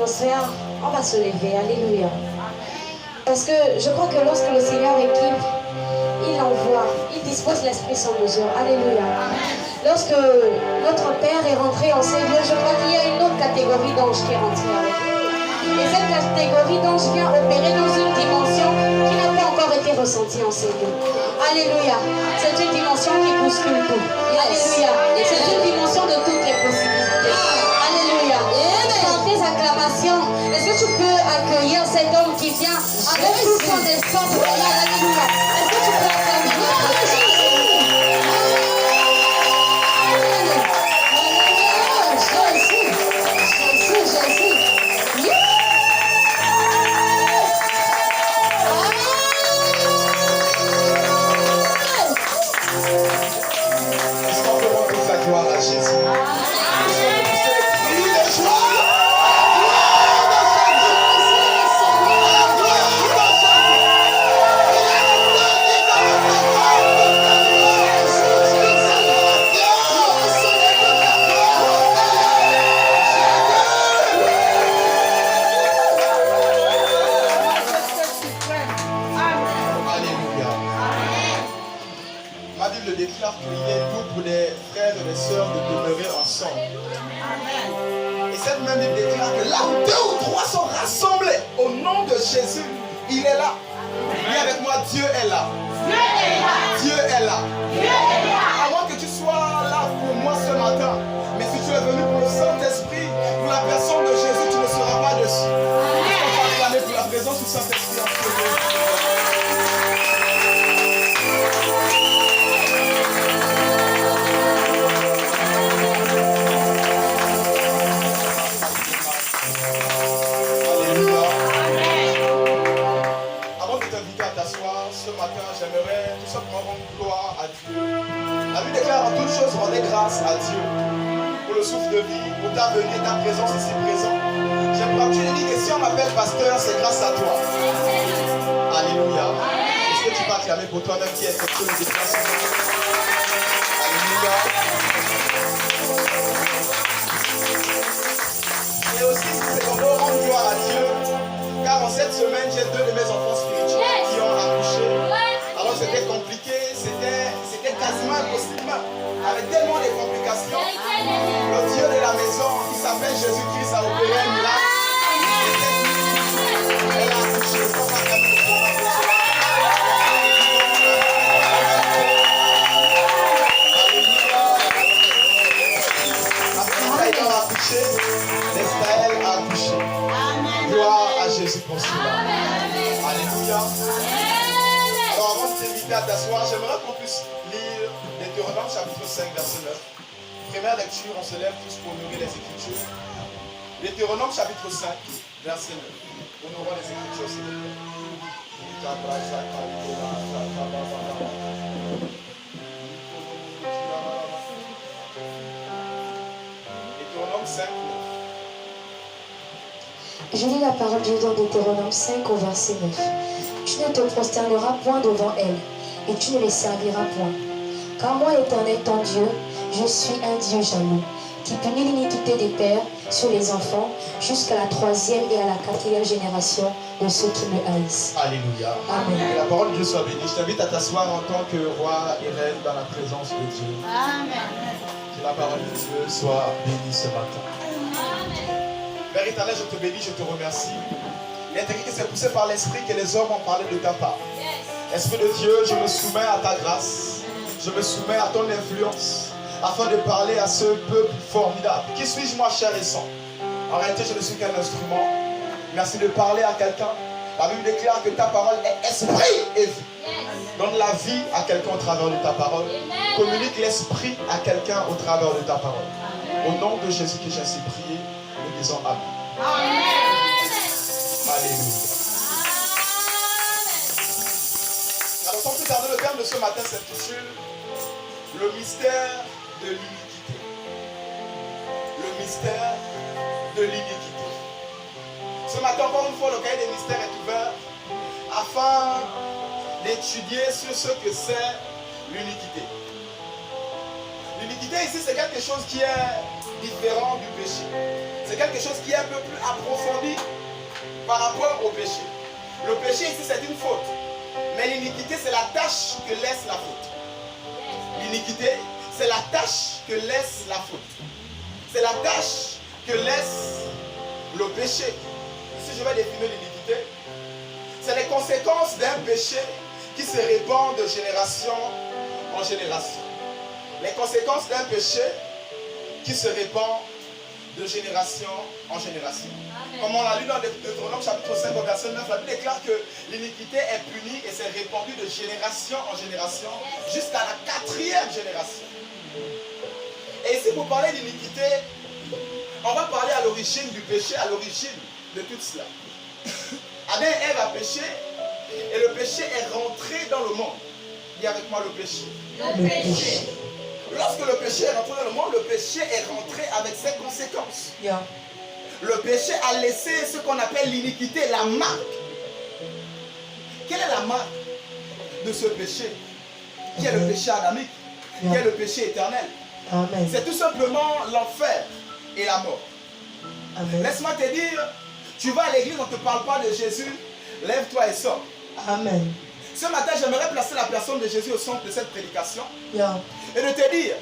l'atmosphère, on va se lever. Alléluia. Parce que je crois que lorsque le Seigneur équipe, il envoie, il dispose l'Esprit sans mesure. Alléluia. Lorsque notre Père est rentré en ces lieux, je crois qu'il y a une autre catégorie d'anges qui est rentrée avec nous. Et cette catégorie d'anges vient opérer dans une dimension qui n'a pas encore été ressentie en ces lieux. Alléluia. C'est une dimension qui bouscule tout. Alléluia. C'est une dimension de toutes les possibilités. Alléluia. Par tes acclamations, est-ce que tu peux accueillir cet homme qui vient avec tout son espoir pour aller à l'Alléluia? Est-ce que tu peux acclamer notre Jésus? Jésus, il est là. Dis avec moi, Dieu est là. Dieu est là. À moins que tu sois là pour moi ce matin, mais si tu es venu pour le Saint-Esprit, pour la personne de Jésus, tu ne seras pas dessus. On va acclamer pour la présence du Saint-Esprit en ce moment. J'aimerais tout simplement rendre gloire à Dieu. La Bible déclare en toutes choses rendez grâce à Dieu pour le souffle de vie, pour ta venue et ta présence ici présent. J'aimerais que tu lui dis que si on m'appelle pasteur, c'est grâce à toi. Alléluia. Est-ce que tu peux acclamer pour toi-même qui est effectué le déplacement? Alléluia. Et aussi, c'est qu'on doit rendre gloire à Dieu, car en cette semaine, j'ai 2 de mes enfants spirituels qui ont accouché. Alors c'était compliqué, c'était quasiment impossible, avec tellement de complications. Le Dieu de la maison, qui s'appelle Jésus-Christ, a opéré un miracle. Elle a accouché. Alléluia. A accouché, Estelle a accouché. Gloire à Jésus pour cela. Alléluia. Alors avant de t'inviter à t'asseoir, j'aimerais qu'on puisse lire Deutéronome chapitre 5 verset 9. Première lecture, on se lève tous pour honorer les Écritures. Deutéronome chapitre 5 verset 9. Honorons les Écritures s'il vous plaît. Deutéronome 5 9. Je lis la parole de Dieu dans Deutéronome 5 au verset 9. Tu ne te prosterneras point devant elles, et tu ne les serviras point. Car moi, l'Éternel ton Dieu, je suis un Dieu jaloux, qui punit l'iniquité des pères sur les enfants, jusqu'à la 3e et à la 4e génération de ceux qui me haïssent. Alléluia. Amen. Que la parole de Dieu soit bénie. Je t'invite à t'asseoir en tant que roi et reine dans la présence de Dieu. Amen. Que la parole de Dieu soit bénie ce matin. Père éternel, je te bénis, je te remercie. Il est écrit que c'est poussé par l'Esprit que les hommes ont parlé de ta part. Esprit de Dieu, je me soumets à ta grâce. Je me soumets à ton influence afin de parler à ce peuple formidable. Qui suis-je moi, cher et sang? En réalité, je ne suis qu'un instrument. Merci de parler à quelqu'un. La Bible déclare que ta parole est esprit et vie. Donne la vie à quelqu'un au travers de ta parole. Communique l'esprit à quelqu'un au travers de ta parole. Au nom de Jésus que j'ai ainsi prié, nous disons Amen. Alléluia. Alors sans plus tarder, le terme de ce matin s'intitule le mystère de l'iniquité. Le mystère de l'iniquité. Ce matin, encore une fois, le cahier des mystères est ouvert afin d'étudier sur ce que c'est l'iniquité. L'iniquité l'iniquité ici, c'est quelque chose qui est différent du péché. C'est quelque chose qui est un peu plus approfondi par rapport au péché. Le péché ici, c'est une faute. Mais l'iniquité, c'est la tâche que laisse la faute. L'iniquité, c'est la tâche que laisse la faute. C'est la tâche que laisse le péché. Ici, je vais définir l'iniquité. C'est les conséquences d'un péché qui se répand de génération en génération. Les conséquences d'un péché qui se répand de génération en génération. Amen. Comme on l'a lu dans Deutéronome chapitre 5 verset 9, la Bible déclare que l'iniquité est punie et s'est répandue de génération en génération jusqu'à la 4e génération. Et ici, pour parler d'iniquité, on va parler à l'origine du péché, à l'origine de tout cela. Adam et Ève a péché et le péché est rentré dans le monde. Dis avec moi le péché. Le péché. Lorsque le péché est rentré dans le monde, le péché est rentré avec ses conséquences. Yeah. Le péché a laissé ce qu'on appelle l'iniquité, la marque. Quelle est la marque de ce péché? Qui est le péché adamique? Qui est le péché éternel? Amen. C'est tout simplement l'enfer et la mort. Amen. Laisse-moi te dire, tu vas à l'église, on ne te parle pas de Jésus, lève-toi et sors. Amen. Ce matin, j'aimerais placer la personne de Jésus au centre de cette prédication. Yeah. Et de te dire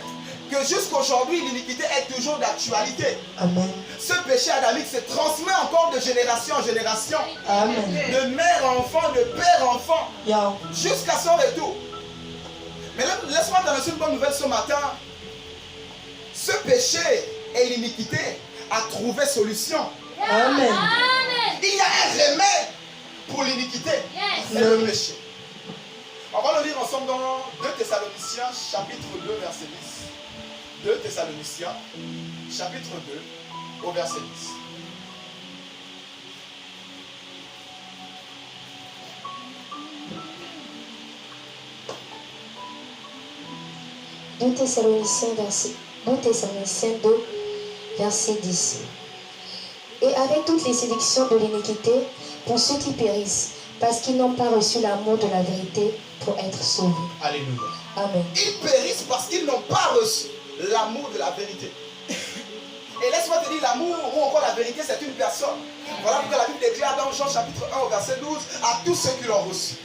que jusqu'aujourd'hui, l'iniquité est toujours d'actualité. Amen. Ce péché adamique se transmet encore de génération en génération. Amen. De mère à enfant, de père à enfant, Yeah. jusqu'à son retour. Mais laisse-moi t'annoncer une bonne nouvelle ce matin. Ce péché et l'iniquité a trouvé solution. Amen. Il y a un remède pour l'iniquité. C'est le péché. On va le lire ensemble dans 2 Thessaloniciens chapitre 2 verset 10. 2 Thessaloniciens chapitre 2 au verset 10. Deux Thessaloniciens 2, verset 10. Et avec toutes les séductions de l'iniquité, pour ceux qui périssent, parce qu'ils n'ont pas reçu l'amour de la vérité pour être sauvés. Alléluia. Amen. Ils périssent parce qu'ils n'ont pas reçu l'amour de la vérité. Et laisse-moi te dire, l'amour ou encore la vérité, c'est une personne. Voilà pourquoi la Bible déclare dans Jean chapitre 1 au verset 12, à tous ceux qui l'ont reçu,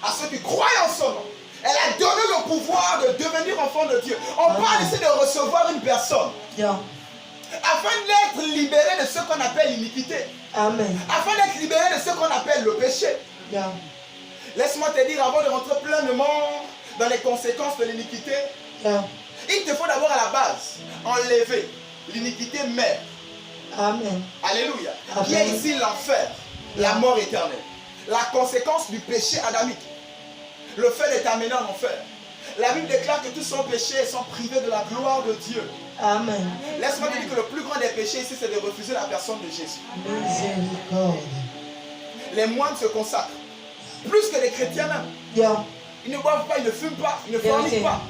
à ceux qui croient en son nom. Elle a donné le pouvoir de devenir enfant de Dieu. On parle ici de recevoir une personne. Yeah. Afin d'être libéré de ce qu'on appelle l'iniquité. Amen. Afin d'être libéré de ce qu'on appelle le péché. Yeah. Laisse-moi te dire, avant de rentrer pleinement dans les conséquences de l'iniquité, Yeah. il te faut d'abord à la base enlever l'iniquité mère. Amen. Alléluia. Amen. Qui est ici l'enfer, la mort éternelle. La conséquence du péché adamique. Le fait d'être amené en enfer. La Bible déclare que tous sont péchés et sont privés de la gloire de Dieu. Amen. Laisse-moi te dire que le plus grand des péchés ici, c'est de refuser la personne de Jésus. Miséricorde. Les moines se consacrent. Plus que les chrétiens même. Yeah. Ils ne boivent pas, ils ne fument pas, ils ne forniquent pas.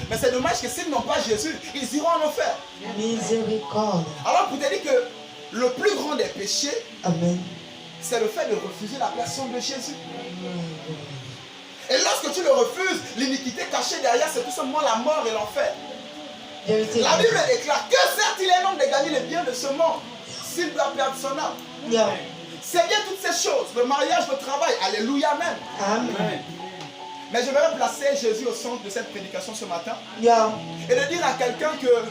Mais c'est dommage que s'ils n'ont pas Jésus, ils iront en enfer. Miséricorde. Alors pour te dire que le plus grand des péchés, Amen. c'est le fait de refuser la personne de Jésus. Et lorsque tu le refuses, l'iniquité cachée derrière, c'est tout simplement la mort et l'enfer. Vérité. La Bible déclare que sert-il un homme de gagner les biens de ce monde s'il doit perdre son âme? Yeah. C'est bien toutes ces choses, le mariage, le travail, alléluia même. Amen. Mais je vais placer Jésus au centre de cette prédication ce matin Yeah. et de dire à quelqu'un que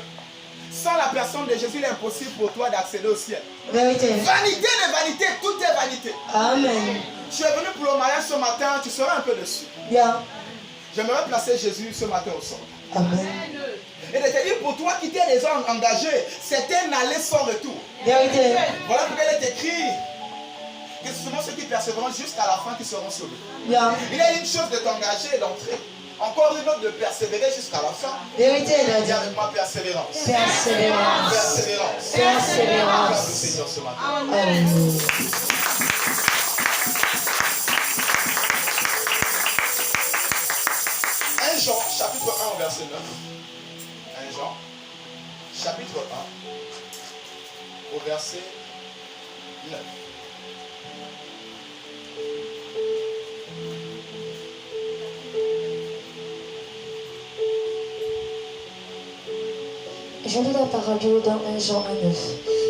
sans la personne de Jésus, il est impossible pour toi d'accéder au ciel. Vérité. Vanité de vanité, tout est vanité. Amen. Tu es venu pour le mariage ce matin, tu seras un peu dessus. Yeah. J'aimerais placer Jésus ce matin au centre. Amen. Et de te dire pour toi qui t'es déjà engagé, c'est un aller sans retour. Vérité. Voilà pourquoi il est écrit que ce sont ceux qui persévéreront jusqu'à la fin qui seront sauvés. Yeah. Il y a une chose de t'engager et d'entrer. Encore une autre de persévérer jusqu'à la fin. Vérité. Dis avec moi persévérance. Persévérance. Persévérance. Persévérance. Grâce au Seigneur ce matin. Amen. 1 Jean, chapitre 1 au verset 9. 1 Jean, chapitre 1 au verset 9. Je lis la parole de Dieu dans 1 Jean 1,9.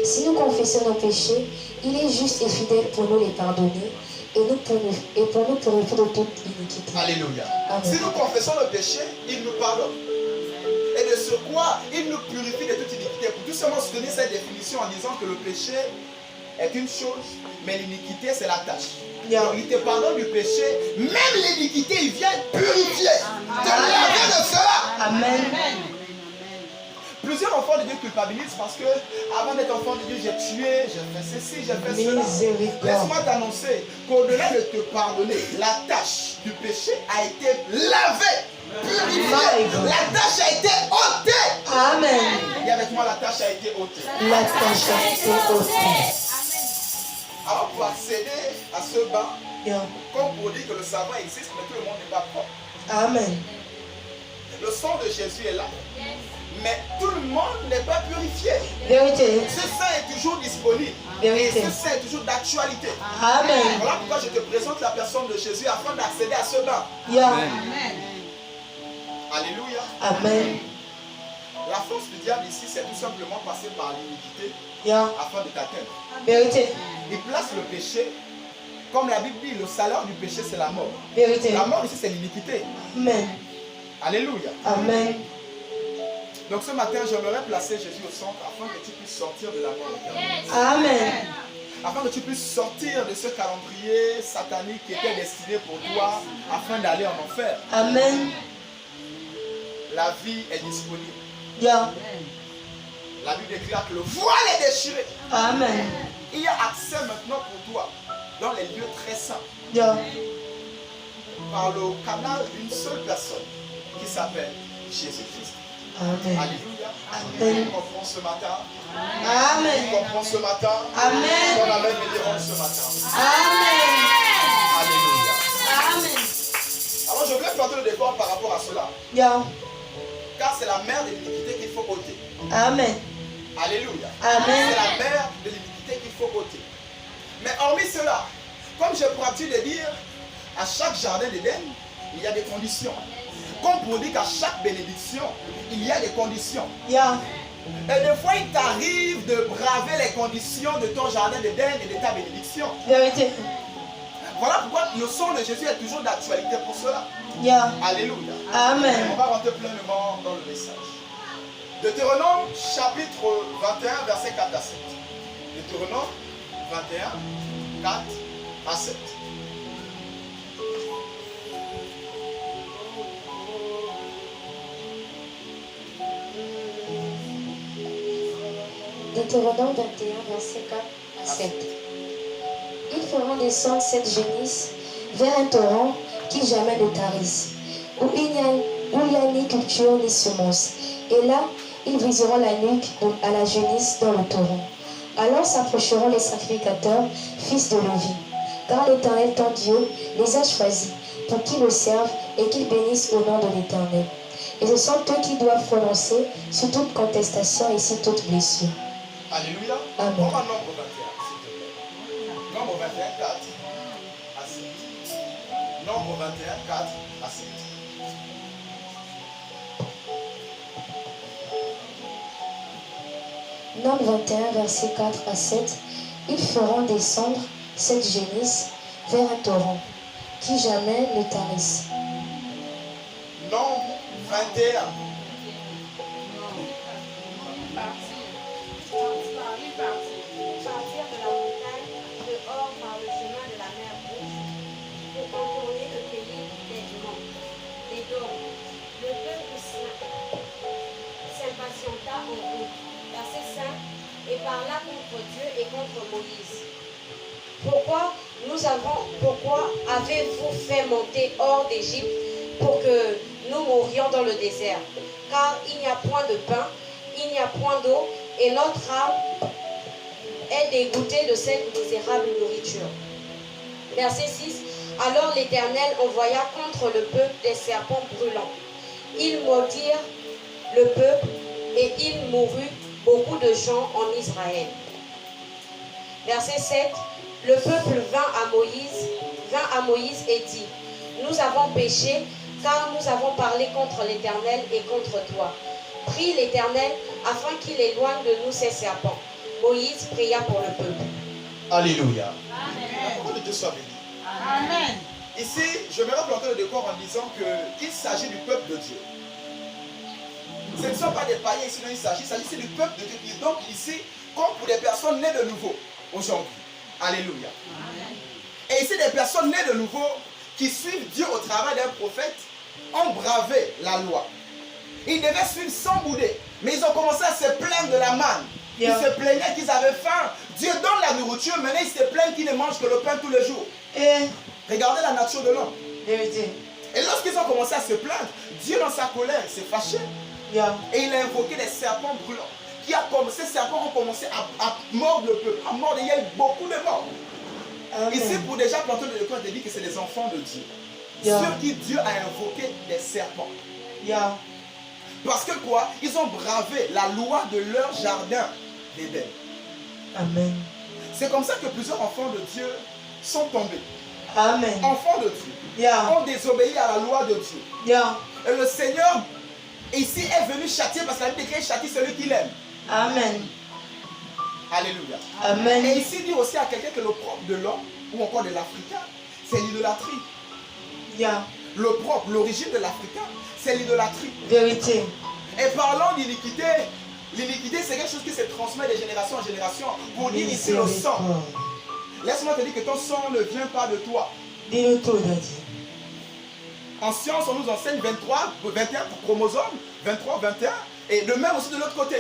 Si nous confessons nos péchés, il est juste et fidèle pour nous les pardonner et pour nous purifier de toute iniquité. Alléluia. Amen. Si nous confessons nos péchés, il nous pardonne. Et de ce quoi, il nous purifie de toute iniquité. Pour tout simplement se donner cette définition en disant que le péché est une chose, mais l'iniquité c'est la tâche. Donc il te pardonne du péché, même l'iniquité, il vient purifier, te laver de cela. Amen. Plusieurs enfants de Dieu culpabilisent parce que avant d'être enfant de Dieu, j'ai tué, j'ai fait ceci, j'ai fait cela. Miséricorde. Laisse-moi t'annoncer qu'au-delà de te pardonner, la tâche du péché a été lavée, purifiée. La tâche a été ôtée. Amen. Et avec moi, la tâche a été ôtée. La tâche a été ôtée. Alors pour accéder à ce bain, Yeah. comme pour dire que le savon existe, mais tout le monde n'est pas propre. Amen. Le sang de Jésus est là. Mais tout le monde n'est pas purifié. Vérité. Ce sang est toujours disponible. Vérité. Et ce sang est toujours d'actualité. Amen. Voilà pourquoi je te présente la personne de Jésus afin d'accéder à ce bain. Yeah. Alléluia. Amen. La force du diable ici, c'est tout simplement passer par l'iniquité Yeah. afin de t'atteindre. Vérité. Il place le péché, comme la Bible dit, le salaire du péché c'est la mort. Vérité. La mort ici c'est l'iniquité. Amen. Alléluia. Amen. Donc ce matin, j'aimerais placer Jésus au centre afin que tu puisses sortir de la mort éternelle. Amen. Afin que tu puisses sortir de ce calendrier satanique qui était destiné pour toi afin d'aller en enfer. Amen. La vie est disponible. Yeah. La Bible déclare que le voile est déchiré. Amen. Il y a accès maintenant pour toi dans les lieux très saints Yeah. par le canal d'une seule personne qui s'appelle Jésus-Christ. Amen. Alléluia. Amen. Tu comprends ce matin? Tu Amen. comprends ce matin? Amen. Ton amen me dérange ce matin. Amen. Alléluia. Amen. Alors je voulais planter le décor par rapport à cela. Yeah. Car c'est la mère de l'iniquité qu'il faut ôter. Amen. Alléluia. Amen. C'est la mère de l'iniquité qu'il faut ôter. Mais hormis cela, comme j'ai pour habitude de dire, à chaque jardin d'Éden, il y a des conditions. Comme pour dire qu'à chaque bénédiction, il y a des conditions. Yeah. Et des fois, il t'arrive de braver les conditions de ton jardin d'Éden et de ta bénédiction. Vérité. Voilà pourquoi le sang de Jésus est toujours d'actualité pour cela. Yeah. Alléluia. Amen. On va rentrer pleinement dans le message. Deutéronome chapitre 21, verset 4 à 7. Deutéronome 21, 4 à 7. Deutéronome 21, verset 4 à 7. Ils feront descendre cette génisse vers un torrent qui jamais ne tarisse, où il n'y a ni culture ni semence. Et là, ils briseront la nuque à la génisse dans le torrent. Alors s'approcheront les sacrificateurs, fils de Lévi, car l'Éternel, ton Dieu, les a choisis pour qu'ils le servent et qu'ils bénissent au nom de l'Éternel. Et ce sont eux qui doivent prononcer sur toute contestation et sur toute blessure. Alléluia. Amen. On va nombre 21, s'il te plaît. Nombre 21, 4 à 7. Nombre 21, 4 à 7. Nombre 21, verset 4 à 7. Ils feront descendre cette génisse vers un torrent, qui jamais ne tarisse. Nombre 21. Partir de la montagne dehors par le chemin de la mer Rouge pour contourner le pays des Dômes. Le peuple s'impatienta en route, verset 5, et parla contre Dieu et contre Moïse. Pourquoi avez-vous fait monter hors d'Égypte pour que nous mourions dans le désert? Car il n'y a point de pain, il n'y a point d'eau, et notre âme est dégoûtée de cette misérable nourriture. Verset 6. Alors l'Éternel envoya contre le peuple des serpents brûlants. Ils mordirent le peuple et il mourut beaucoup de gens en Israël. Verset 7. Le peuple vint à Moïse et dit: Nous avons péché, car nous avons parlé contre l'Éternel et contre toi. prie l'Éternel afin qu'il éloigne de nous ces serpents. Moïse pria pour le peuple. Alléluia. La parole de Dieu soit bénie. Amen. Ici, je me planter le décor en disant qu'il s'agit du peuple de Dieu. Ce ne sont pas des païens ici, il s'agit du peuple de Dieu. Donc ici, comme pour des personnes nées de nouveau aujourd'hui. Alléluia. Et ici, des personnes nées de nouveau qui suivent Dieu au travail d'un prophète ont bravé la loi. Ils devaient suivre sans bouder. Mais ils ont commencé à se plaindre de la manne. Ils se plaignaient qu'ils avaient faim. Dieu donne la nourriture, maintenant ils se plaignent qu'ils ne mangent que le pain tous les jours. Et Regardez la nature de l'homme. vérité. Et lorsqu'ils ont commencé à se plaindre, Dieu dans sa colère s'est fâché. Et il a invoqué des serpents brûlants. Ces serpents ont commencé à mordre le peuple. À mordre, il y a eu beaucoup de morts. Amen. Ici, pour déjà planter le décor, il dit que c'est des enfants de Dieu. Ceux qui Dieu a invoqué des serpents. Parce que quoi? Ils ont bravé la loi de leur jardin d'Éden. Amen. C'est comme ça que plusieurs enfants de Dieu sont tombés. Amen. Enfants de Dieu ont désobéi à la loi de Dieu. Et le Seigneur ici est venu châtier parce que la Bible décrit châtie celui qu'il aime. Amen. Alléluia. Amen. Et ici dit aussi à quelqu'un que le propre de l'homme ou encore de l'Africain, c'est l'idolâtrie. Le propre, l'origine de l'Africain, c'est l'idolâtrie. Vérité. Et parlant d'iniquité, l'iniquité c'est quelque chose qui se transmet de génération en génération. Pour dire ici le sang. Laisse-moi te dire que ton sang ne vient pas de toi. Dis-le tout, Daddy. En science, on nous enseigne 23, 21 chromosomes, 23, 21, et de même aussi de l'autre côté.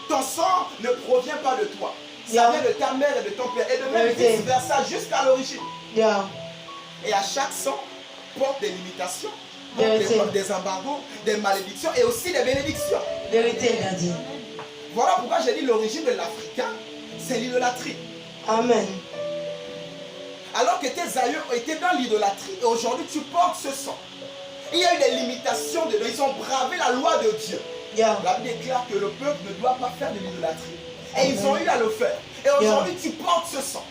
Ton sang ne provient pas de toi. Ça vient de ta mère et de ton père. Et de même vice versa jusqu'à l'origine. Et à chaque sang porte des limitations, des embargos, des malédictions et aussi des bénédictions. Vérité, Daddy. Voilà pourquoi j'ai dit l'origine de l'Africain, c'est l'idolâtrie. Amen. Alors que tes aïeux étaient dans l'idolâtrie et aujourd'hui tu portes ce sang. Il y a eu des limitations dedans. Ils ont bravé la loi de Dieu. La Bible déclare que le peuple ne doit pas faire de l'idolâtrie. Et ils ont eu à le faire. Et aujourd'hui tu portes ce sang.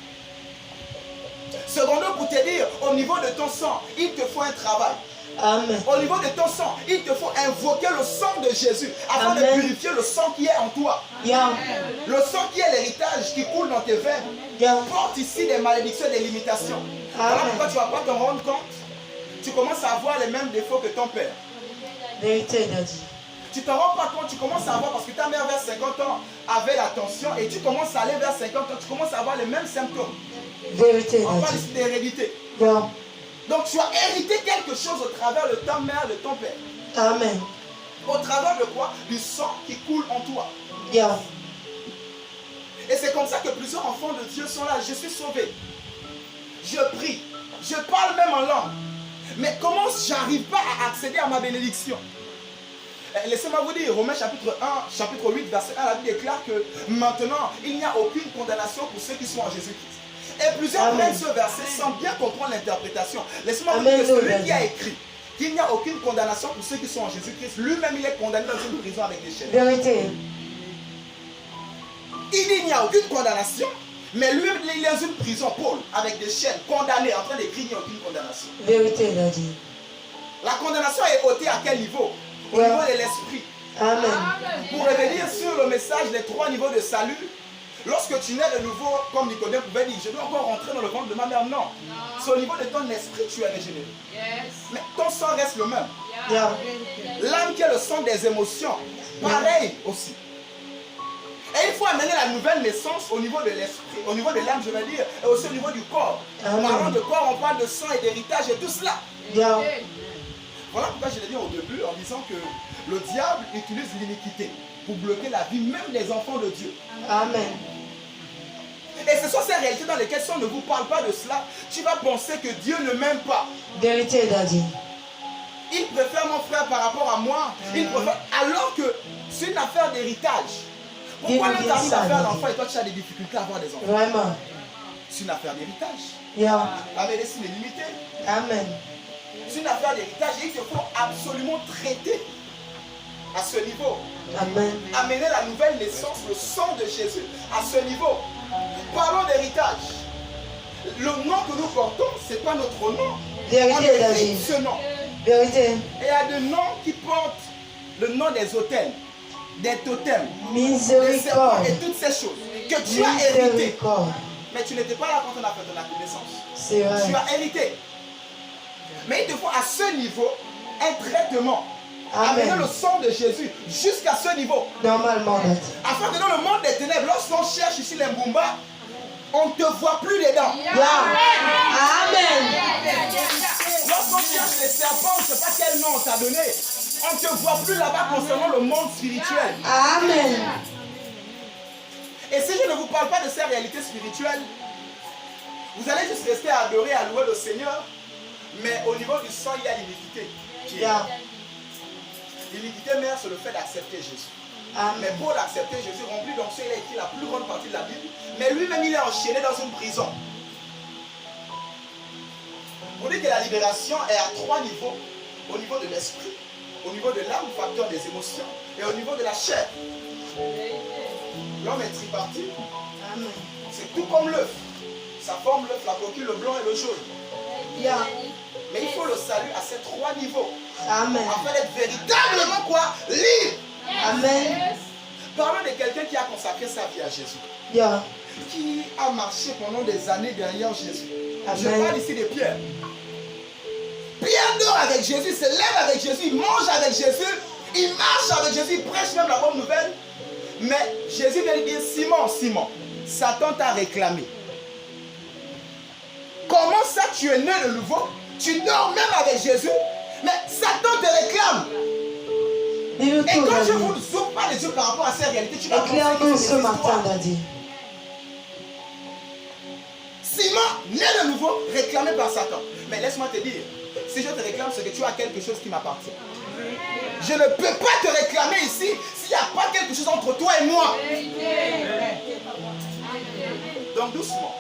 Secondo, pour te dire, au niveau de ton sang, il te faut un travail. Amen. Au niveau de ton sang, il te faut invoquer le sang de Jésus afin de purifier le sang qui est en toi. Le sang qui est l'héritage qui coule dans tes veines porte ici des malédictions et des limitations. Voilà pourquoi tu ne vas pas te rendre compte. Tu commences à avoir les mêmes défauts que ton père. Vérité, Daddy. Tu ne te rends pas compte, tu commences à avoir, parce que ta mère vers 50 ans avait la tension et tu commences à aller vers 50 ans, tu commences à avoir les mêmes symptômes. Vérité, On parle Daddy. ici d'hérédité. Donc tu as hérité quelque chose au travers de ta mère, de ton père. Amen. Au travers de quoi? Du sang qui coule en toi. Et c'est comme ça que plusieurs enfants de Dieu sont là. Je suis sauvé. Je prie. Je parle même en langue. Mais comment j'arrive pas à accéder à ma bénédiction? Laissez-moi vous dire, Romains chapitre 1, chapitre 8, verset 1, la Bible déclare que maintenant, il n'y a aucune condamnation pour ceux qui sont en Jésus-Christ. Et plusieurs prennent ce verset sans bien comprendre l'interprétation. Laissez-moi vous dire que celui qui a écrit qu'il n'y a aucune condamnation pour ceux qui sont en Jésus-Christ, lui-même il est condamné dans une prison avec des chaînes. Vérité. Il dit qu'il n'y a aucune condamnation, mais lui il est dans une prison, Paul, avec des chaînes, condamné, en train d'écrire qu'il n'y a aucune condamnation. Vérité, Daddy. La condamnation est ôtée à quel niveau? Au niveau de l'esprit. Amen. Pour revenir sur le message des 3 niveaux de salut, lorsque tu nais de nouveau, comme Nicodème pouvait dire, je dois encore rentrer dans le ventre de ma mère. Non. C'est au niveau de ton esprit que tu es régénéré. Mais ton sang reste le même. L'âme qui est le sang des émotions, pareil aussi. Et il faut amener la nouvelle naissance au niveau de l'esprit, au niveau de l'âme, je vais dire, et aussi au niveau du corps. En parlant de corps, on parle de sang et d'héritage et tout cela. Voilà pourquoi je l'ai dit au début en disant que le diable utilise l'iniquité pour bloquer la vie même des enfants de Dieu. Amen. Et ce sont ces réalités dans lesquelles si on ne vous parle pas de cela, tu vas penser que Dieu ne m'aime pas. Vérité, Daddy. Il préfère mon frère par rapport à moi. Il préfère, alors que c'est une affaire d'héritage. Pourquoi l'un t'arrive à faire l'enfant et toi tu as des difficultés à avoir des enfants? Vraiment. C'est une affaire d'héritage. La médecine est limitée. Amen. C'est une affaire d'héritage et il te faut absolument traiter à ce niveau. Amen. Amener la nouvelle naissance, le sang de Jésus à ce niveau. Parlons d'héritage. Le nom que nous portons, ce n'est pas notre nom. Vérité, On hérite David. ce nom. Vérité. Et il y a des noms qui portent le nom des hôtels, des totems, des Miséricorde. serpents et toutes ces choses que tu as héritées. Miséricorde. Mais tu n'étais pas là quand on a fait ton acte de naissance. C'est vrai. Tu as hérité. Mais il te faut à ce niveau un traitement. Amen. Amener le sang de Jésus jusqu'à ce niveau. Normalement, Daddy. Afin que dans le monde des ténèbres, lorsqu'on cherche ici les Mbumba, on ne te voit plus dedans. Yeah. Amen. Lorsqu'on cherche les serpents, je ne sais pas quel nom on t'a donné, on ne te voit plus là-bas concernant le monde spirituel. Amen. Et si je ne vous parle pas de ces réalités spirituelles, vous allez juste rester à adorer, à louer le Seigneur, mais au niveau du sang, il y a l'iniquité. Yeah. L'iniquité mère, c'est le fait d'accepter Jésus. Amen. Mais pour l'accepter, Jésus remplit donc il a écrit la plus grande partie de la Bible, mais lui-même il est enchaîné dans une prison. On dit que la libération est à 3 niveaux. Au niveau de l'esprit, au niveau de l'âme, facteur des émotions, et au niveau de la chair. L'homme est tripartite. Amen. C'est tout comme l'œuf. Ça forme l'œuf, la coquille, le blanc et le jaune. Yeah. Mais il faut le salut à ces 3 niveaux. Amen. Afin d'être véritablement quoi? Libre. Amen. Parlons de quelqu'un qui a consacré sa vie à Jésus. Yeah. Qui a marché pendant des années derrière Jésus. Je Amen. parle ici de Pierre. Pierre dort avec Jésus, se lève avec Jésus, il mange avec Jésus, il marche avec Jésus, il prêche même la bonne nouvelle. Mais Jésus vient lui dire, Simon, Simon, Satan t'a réclamé. Comment ça tu es né de nouveau? Tu dors même avec Jésus, mais Satan te réclame. Dis-le Et tout, quand je Daddy. vous ouvre pas les yeux par rapport à ces réalités, tu vas penser Éclaire-nous que c'est ce des matin, histoires. Daddy. Simon, né de nouveau, réclamé par Satan. Mais laisse-moi te dire, si je te réclame, c'est que tu as quelque chose qui m'appartient. Je ne peux pas te réclamer ici s'il n'y a pas quelque chose entre toi et moi. Donc doucement.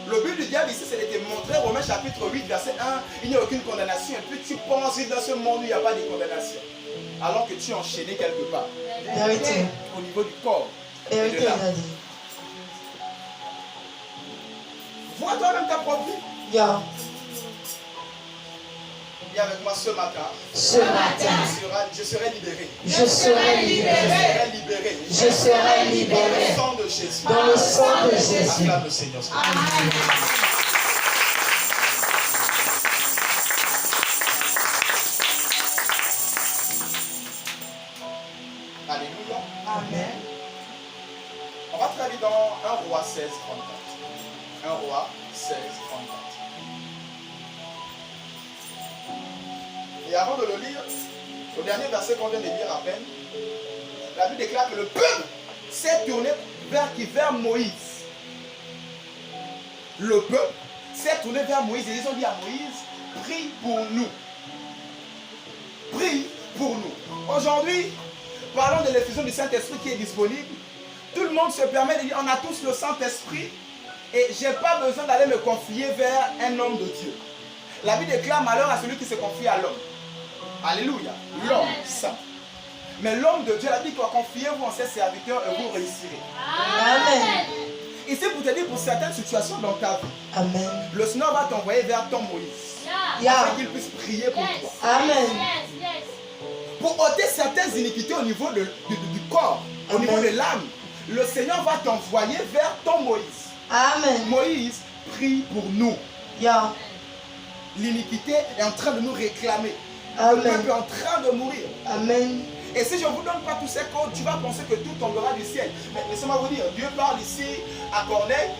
Le but du diable ici, c'est de te montrer, Romains chapitre 8, verset 1, il n'y a aucune condamnation. Et puis tu penses que dans ce monde, il n'y a pas de condamnation. Alors que tu es enchaîné quelque part. Vérité. Au niveau du corps. Et de Vérité, l'âme. Daddy. Vois toi-même ta propre vie. Yeah. Viens avec moi ce matin. Ce matin, Je serai libéré. je serai Je libéré. serai libéré. Je serai Dans le libéré sang de Jésus. dans le sang de Jésus. Acclame le Seigneur. Alléluia. Amen. On va très vite dans 1 roi 16, 34. 1 roi 16, 34. Et avant de le lire, le dernier verset qu'on vient de lire à peine, la Bible déclare que le peuple s'est tourné vers Moïse. Le peuple s'est tourné vers Moïse et ils ont dit à Moïse, prie pour nous. Prie pour nous. Aujourd'hui, parlons de l'effusion du Saint-Esprit qui est disponible. Tout le monde se permet de dire, on a tous le Saint-Esprit et je n'ai pas besoin d'aller me confier vers un homme de Dieu. La Bible déclare malheur à celui qui se confie à l'homme. Alléluia. L'homme saint. Mais l'homme de Dieu, la Bible dit, confiez-vous en ses serviteurs et vous réussirez. Amen. Ici pour te dire, pour certaines situations dans ta vie, Amen. le Seigneur va t'envoyer vers ton Moïse. Yeah. Afin qu'il puisse prier pour toi. Amen. Pour ôter certaines iniquités au niveau du corps, au niveau de l'âme, le Seigneur va t'envoyer vers ton Moïse. Amen. Moïse, prie pour nous. Yeah. L'iniquité est en train de nous réclamer. Le Amen. peuple est en train de mourir. Amen. Et si je ne vous donne pas tous ces codes, tu vas penser que tout tombera du ciel. Mais laissez-moi vous dire, Dieu parle ici à Corneille.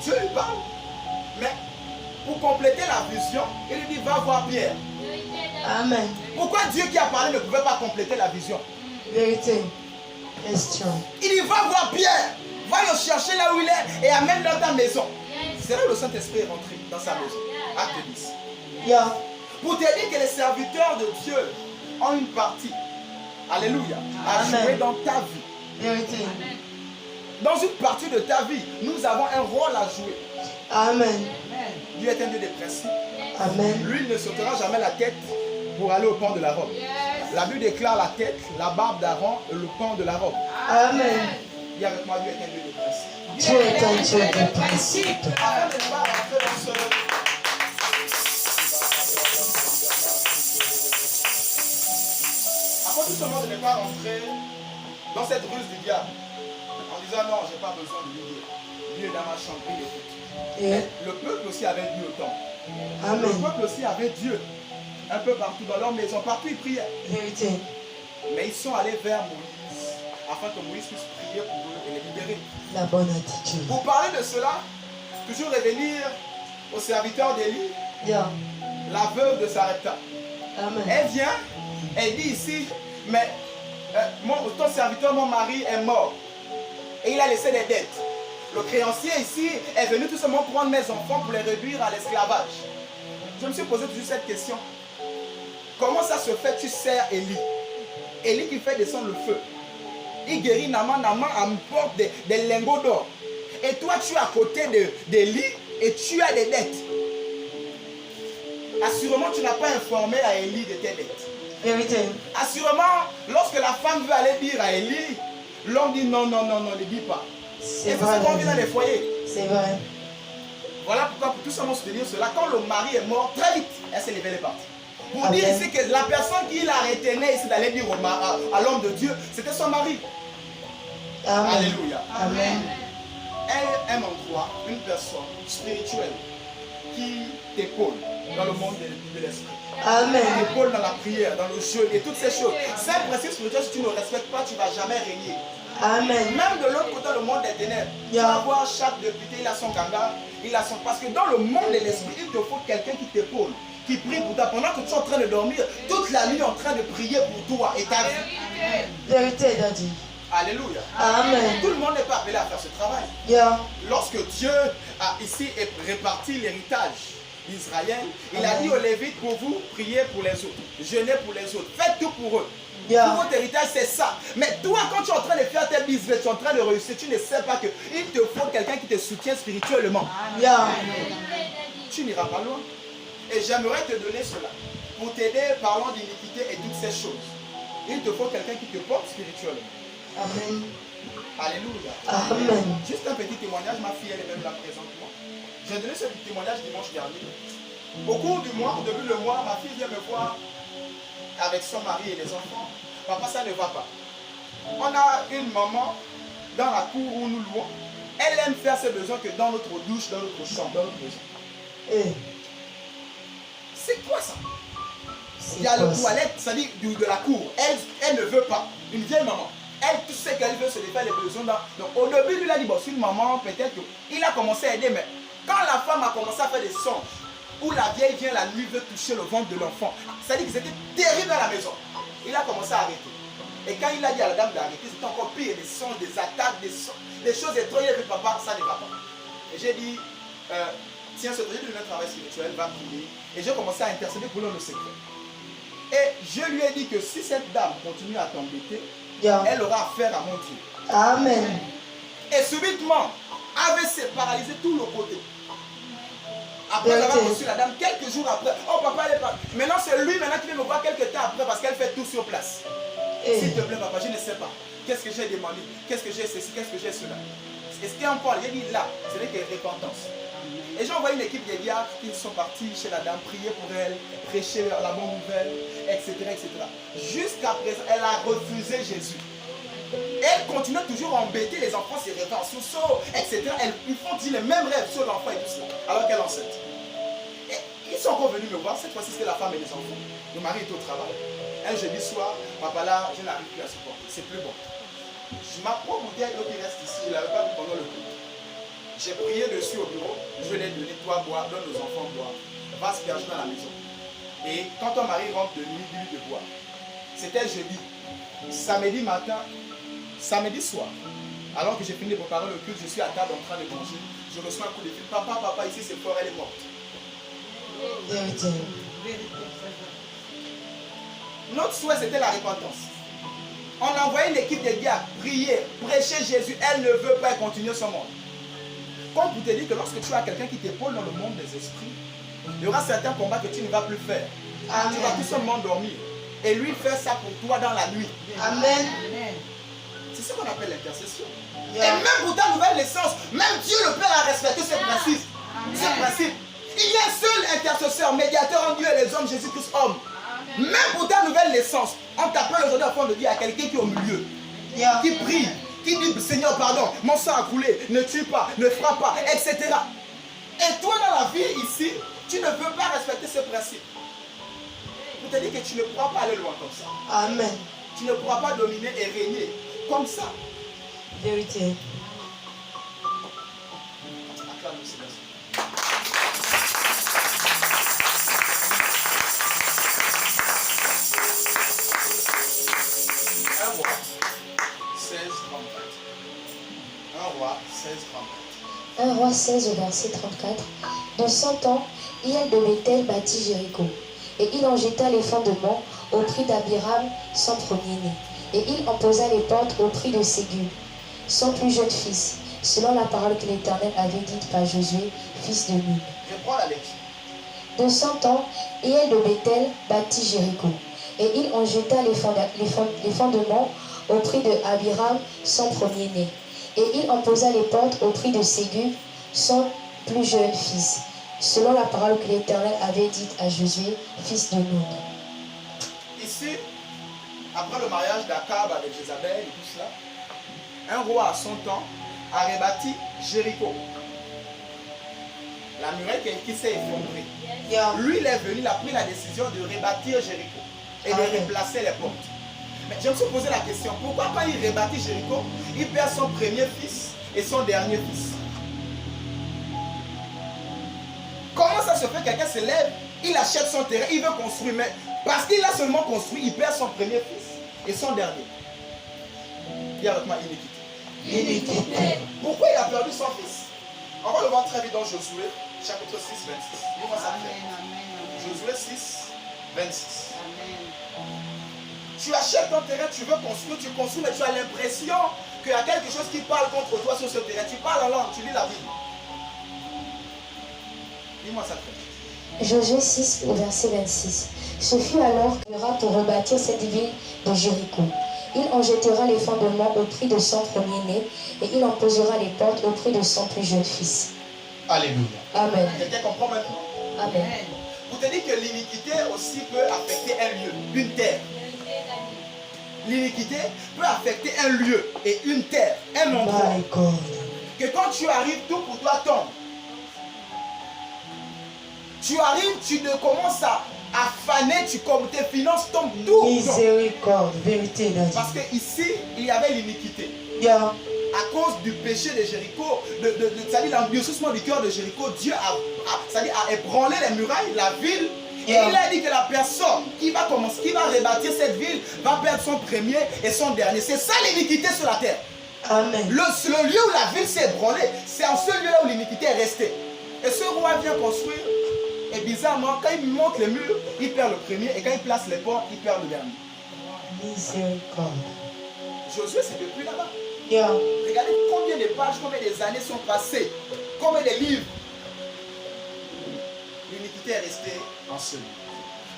Dieu lui parle. Mais pour compléter la vision, il lui dit, va voir Pierre. Amen. Pourquoi Dieu qui a parlé ne pouvait pas compléter la vision? Vérité. Question. Il dit, va voir Pierre. Va le chercher là où il est et amène-le dans ta maison. C'est là où le Saint-Esprit est rentré dans sa maison. Acte 10. Yeah. Pour te dire que les serviteurs de Dieu ont une partie, alléluia, à Amen. jouer dans ta vie. Vérité. Dans une partie de ta vie, nous avons un rôle à jouer. Amen. Dieu est un Dieu des principes. Amen. Lui ne sautera jamais la tête pour aller au pan de la robe. La Bible déclare la tête, la barbe d'Aaron et le pan de la robe. Amen. Dis avec moi, Dieu est un Dieu des principes. Dieu est un Dieu de principe. Avant de pas rentrer dans ce... Après tout ce monde n'est pas rentré dans cette ruse du diable en disant non, j'ai pas besoin de lui dire. Dieu est dans ma chambre, il écoute. Yeah. Le peuple aussi avait Dieu au temple. Le Amen. peuple aussi avait Dieu un peu partout dans leur maison. Partout ils priaient. Vérité. Mais ils sont allés vers Moïse afin que Moïse puisse prier pour eux et les libérer. La bonne attitude. Pour parler de cela, toujours revenir au serviteur d'Élie, Yeah. la veuve de Sarepta. Amen. Elle vient, elle dit ici, mais ton serviteur, mon mari est mort. Et il a laissé des dettes. Le créancier ici est venu tout simplement prendre mes enfants pour les réduire à l'esclavage. Je me suis posé toujours cette question. Comment ça se fait que tu sers Élie? Élie qui fait descendre le feu. Il guérit Naman, Naman emporte des lingots d'or. Et toi tu es à côté d'Élie et tu as des dettes. Assurément tu n'as pas informé à Élie de tes dettes. Vérité. Assurément, lorsque la femme veut aller dire à Élie, l'homme dit non, non, non, non, ne dis pas. C'est Et vous vrai. savez qu'on vient dans les foyers. C'est vrai. Voilà pourquoi, pour tout simplement soutenir cela, quand le mari est mort, très vite, elle s'est levée, elle est partie. Pour Amen. dire ici que la personne qui l'a retenue ici d'aller dire à l'homme de Dieu, c'était son mari. Amen. Alléluia. Amen. Elle aime en toi une personne spirituelle qui t'épaule dans le monde de l'esprit. Amen. T'épaule dans la prière, dans le jeûne et toutes ces choses. C'est un principe spirituel, si tu ne respectes pas, tu ne vas jamais régner. Amen. Même de l'autre côté, le monde des ténèbres, tu Yeah. vas voir chaque député, il a son ganga, il a son... Parce que dans le monde de l'esprit, il te faut quelqu'un qui t'épaule, qui prie pour toi. Pendant que tu es en train de dormir, toute la nuit en train de prier pour toi et ta vie. Vérité, Daddy. Alléluia. Amen. Tout le monde n'est pas appelé à faire ce travail. Yeah. Lorsque Dieu a ici réparti l'héritage d'Israël, il a dit aux Lévites, pour vous, priez pour les autres, jeûnez pour les autres, faites tout pour eux. Yeah. Tout votre héritage, c'est ça. Mais toi, quand tu es en train de faire tes business, tu es en train de réussir, tu ne sais pas qu'il te faut quelqu'un qui te soutient spirituellement. Yeah. Tu n'iras pas loin. Et j'aimerais te donner cela. Pour t'aider, parlant d'iniquité et toutes ces choses, il te faut quelqu'un qui te porte spirituellement. Amen. Alléluia. Amen. Juste un petit témoignage, ma fille, elle est même là présentement. J'ai donné ce petit témoignage dimanche dernier. Au cours du mois, au début du mois, ma fille vient me voir avec son mari et les enfants. Papa, ça ne va pas. On a une maman dans la cour où nous louons. Elle aime faire ses besoins que dans notre douche, dans notre chambre, dans notre maison. Eh, C'est quoi ça? c'est Il y a le quoi ça? toilette, c'est-à-dire de la cour. Elle ne veut pas. Une vieille maman. Elle, tout ce qu'elle veut, c'est de faire les besoins. Donc au début, lui, il a dit, bon, c'est une maman, peut-être qu'il a commencé à aider, mais quand la femme a commencé à faire des songes, où la vieille vient la nuit, veut toucher le ventre de l'enfant, c'est-à-dire que c'était terrible dans la maison. Il a commencé à arrêter. Et quand il a dit à la dame d'arrêter, c'était encore pire, des songes, des attaques, des choses étranges. Il a dit, papa, ça ne va pas. Et j'ai dit, tiens, ce projet de notre travail spirituel va prier. Et j'ai commencé à intercéder pour le secret. Et je lui ai dit que si cette dame continue à t'embêter, Yeah. elle aura affaire à mon Dieu. Amen. Et subitement, AVC paralysé tout le côté. Après avoir reçu la dame, quelques jours après, oh papa, elle est pas. Maintenant, c'est lui maintenant qui vient me voir quelques temps après parce qu'elle fait tout sur place. Eh, S'il te plaît, papa, je ne sais pas. Qu'est-ce que j'ai demandé? Qu'est-ce que j'ai ceci? Qu'est-ce que j'ai cela? Est-ce qu'il y a un parle? J'ai dit là, c'est que repentance. Et j'ai envoyé une équipe de diacres qui sont partis chez la dame, prier pour elle, prêcher la bonne nouvelle, etc. etc. Jusqu'à présent, elle a refusé Jésus. Elle continue toujours à embêter les enfants, ses rêves en sous-sol, etc. Ils font dire les mêmes rêves sur l'enfant et tout ça, alors qu'elle est enceinte. Et ils sont encore venus me voir, cette fois-ci c'est la femme et les enfants. Le mari est au travail. Un jeudi soir, papa là, je n'arrive plus à supporter, c'est plus bon. Ma propre bouteille qui reste ici, je ne l'avais pas vu pendant le coup. J'ai prié dessus au bureau, je l'ai donné, toi boire, donne aux enfants boire, va se cacher dans la maison. Et quand ton mari rentre de nuit, dis-lui de boire. C'était jeudi. Samedi matin, samedi soir, alors que j'ai fini de préparer le culte, je suis à table en train de manger, je reçois un coup de fil. Papa, papa, ici c'est fort, elle est morte. vérité. Notre souhait c'était la repentance. On a envoyé une équipe de diacres, prier, prêcher Jésus, elle ne veut pas continuer son monde. Comme pour te dire que lorsque tu as quelqu'un qui t'épaule dans le monde des esprits, il y aura certains combats que tu ne vas plus faire. Amen. Tu vas tout simplement dormir. Et lui fait ça pour toi dans la nuit. Amen. C'est ce qu'on appelle l'intercession. Yeah. Et même pour ta nouvelle naissance, même Dieu le Père a respecté ce principe. Ce principe. Il y a un seul intercesseur, médiateur entre Dieu et les hommes, Jésus-Christ homme. Même pour ta nouvelle naissance, On t'appelle aujourd'hui afin de dire à quelqu'un qui est au milieu, qui prie, qui dit Seigneur, pardon, mon sang a coulé, ne tue pas, ne frappe pas, etc. Et toi, dans la vie ici, tu ne peux pas respecter ce principe. Je te dis que tu ne pourras pas aller loin comme ça. Amen. Tu ne pourras pas dominer et régner comme ça. Vérité. Acclame le Seigneur. Un roi, 16, 34. Un roi, 16, 34. 1 Roi 16 au verset 34. Dans 100 ans, Hiel de Béthel bâtit Jéricho. Et il en jeta les fondements au prix d'Abiram, son premier-né. Et il en posa les portes au prix de Ségul, son plus jeune fils, selon la parole que l'Éternel avait dite par Josué, fils de Nun. Je prends la lecture. De 100 ans, Hiel de Béthel bâtit Jéricho. Et il en jeta les fondements au prix de Abiram, son premier-né. Et il en posa les portes au prix de Ségul, son plus jeune fils, selon la parole que l'Éternel avait dite à Josué, fils de Nun. Ici, après le mariage d'Akab avec Jézabel et tout cela, un roi à 100 ans a rebâti Jéricho. La muraille qui s'est effondrée. Lui, il est venu, il a pris la décision de rebâtir Jéricho et de replacer les portes. Mais je me suis posé la question, pourquoi quand il rebâtit Jéricho, il perd son premier fils et son dernier fils? Comment ça se fait que quelqu'un se lève, il achète son terrain, il veut construire, mais parce qu'il a seulement construit, il perd son premier fils et son dernier. Dis avec moi, iniquité. Iniquité. Pourquoi il a perdu son fils? On va le voir très vite dans Josué, chapitre 6, 26. Dis-moi ça fait. Josué 6, 26. Tu achètes ton terrain, tu veux construire, tu construis, mais tu as l'impression qu'il y a quelque chose qui parle contre toi sur ce terrain. Tu parles en langue, tu lis la Bible. Dis-moi ça fait. Josué 6 au verset 26. Ce fut alors qu'il ira pour rebâtir cette ville de Jéricho. Il en jettera les fondements au prix de son premier-né et il en posera les portes au prix de son plus jeune fils. Alléluia. Amen. Quelqu'un comprend maintenant? Amen. Vous te dites que l'iniquité aussi peut affecter un lieu, une terre. L'iniquité peut affecter un lieu et une terre, un endroit. My God. Que quand tu arrives, tout pour toi tombe. Tu arrives, tu te commences à faner, tes finances tombent, tout tombe. Miséricorde. Vérité, Daddy. Parce qu'ici, il y avait l'iniquité. Yeah. À cause du péché de Jéricho, c'est-à-dire l'endurcissement du cœur de Jéricho, Dieu a ébranlé les murailles, la ville. Et il a dit que la personne qui va rebâtir cette ville va perdre son premier et son dernier. C'est ça l'iniquité sur la terre. Amen. Le lieu où la ville s'est ébranlée, c'est en ce lieu-là où l'iniquité est restée. Et ce roi vient construire, et bizarrement, quand il monte les murs, il perd le premier, et quand il place les portes, il perd le dernier. Miséricorde. Josué, c'est depuis là-bas. Yeah. Regardez combien de pages, combien des années sont passées, combien de livres. L'iniquité est restée en ce lieu.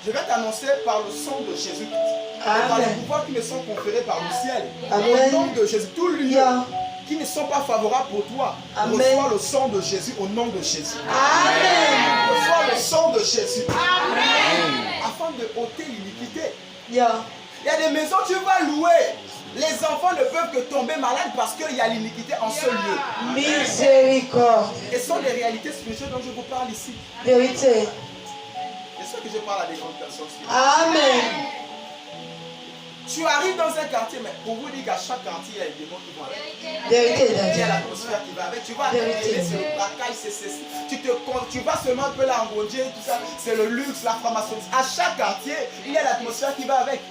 Je vais t'annoncer par le sang de Jésus, et par les pouvoirs qui me sont conférés par le ciel, Amen. au nom de Jésus, tout lieu Yeah. qui ne sont pas favorables pour toi, Amen. reçois le sang de Jésus au nom de Jésus. Amen. Reçois le sang de Jésus. Amen. Afin de ôter l'iniquité. Yeah. Il y a des maisons, tu vas louer. Les enfants ne peuvent que tomber malades parce qu'il y a l'iniquité en ce lieu. Miséricorde. Et ce sont les réalités spirituelles dont je vous parle ici. Vérité. C'est ça que je parle à des grandes personnes. Amen. Tu arrives dans un quartier, mais pour vous dire qu'à chaque quartier, il y a des démons qui vont avec. Vérité, Il y Daddy. a l'atmosphère qui va avec. Tu vas Vérité. arriver, c'est le braquage, c'est ceci. Tu vas seulement un peu là en Gondier, tout ça. C'est le luxe, la franc-maçonnerie. À chaque quartier, il y a l'atmosphère qui va avec.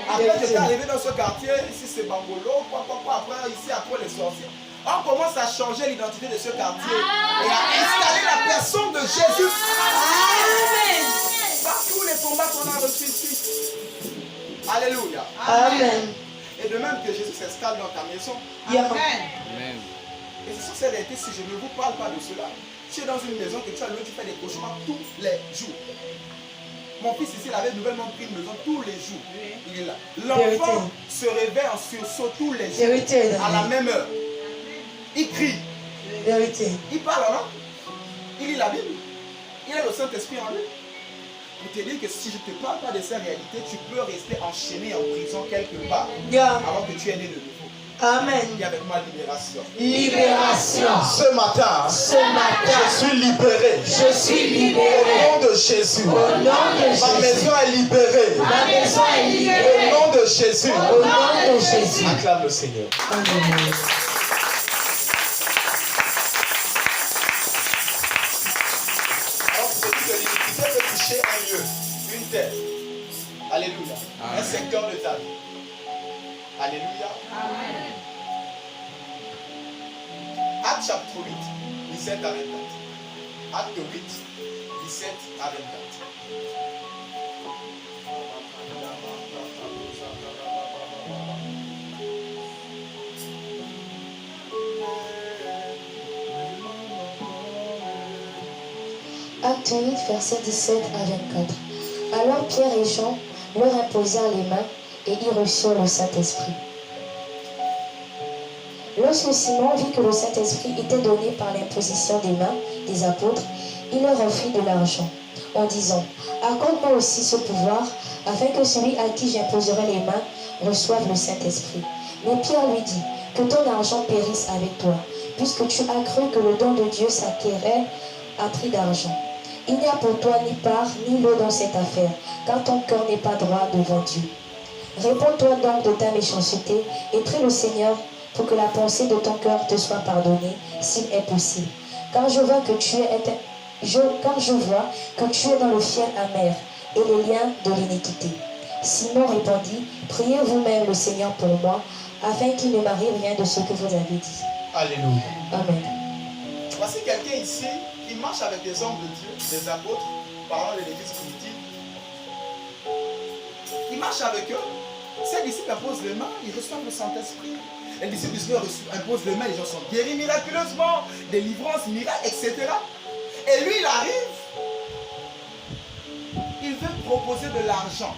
Après, je suis arrivé dans ce quartier, ici c'est Bangolo, après, ici, après les sorciers. On commence à changer l'identité de ce quartier et à installer la personne de Jésus. Amen. Par tous les combats qu'on a reçus ici. Alléluia. Amen. Et de même que Jésus s'installe dans ta maison. Yeah. Amen. Et c'est sur cette réalité, si je ne vous parle pas de cela, tu es dans une maison que tu as loué, tu fais des cauchemars tous les jours. Mon fils ici, il avait nouvellement pris une maison tous les jours. Il est là. L'enfant se réveille en sursaut tous les jours. Vérité, À la Daddy. même heure. Il crie. Vérité. Il parle en langue. Il lit la Bible. Il a le Saint-Esprit en lui. pour te dire que si je ne te parle pas de ces réalités, tu peux rester enchaîné en prison quelque part Yeah. avant que tu aies né de nouveau. Amen. Dis avec moi libération. Libération. Ce matin, Ce matin, je suis libéré. je suis libéré. Au nom de Jésus. Au nom de Ma Jésus. maison est libérée. Ma maison est libérée. Au nom de Jésus. Au nom de Jésus. Acclame le Seigneur. Amen. Alors, vous avez dit que l'iniquité peut toucher un lieu, une terre. Alléluia. Un secteur de ta vie. Alléluia. Acte chapitre 8, 17 à 24. Acte 8, 17 à 24. Acte 8, verset 17 à 24. Alors Pierre et Jean leur imposèrent les mains et y reçurent le Saint-Esprit. Lorsque Simon vit que le Saint-Esprit était donné par l'imposition des mains des apôtres, il leur offrit de l'argent, en disant « Accorde-moi aussi ce pouvoir, afin que celui à qui j'imposerai les mains reçoive le Saint-Esprit. » Mais Pierre lui dit « Que ton argent périsse avec toi, puisque tu as cru que le don de Dieu s'acquérait à prix d'argent. Il n'y a pour toi ni part ni lot dans cette affaire, car ton cœur n'est pas droit devant Dieu. Réponds-toi donc de ta méchanceté et prie le Seigneur pour que la pensée de ton cœur te soit pardonnée, s'il est possible. Car je vois que tu es dans le fiel amer et les liens de l'iniquité. Simon répondit, priez vous-même le Seigneur pour moi, afin qu'il ne m'arrive rien de ce que vous avez dit. Alléluia. Amen. Voici quelqu'un ici qui marche avec des hommes de Dieu, des apôtres, parlant de l'église primitive. Il marche avec eux. Ces disciples imposent les mains, ils reçoivent le Saint-Esprit. Les disciples du Seigneur imposent les mains, les gens sont guéris miraculeusement, délivrance, miracles, etc. Et lui, il arrive, il veut proposer de l'argent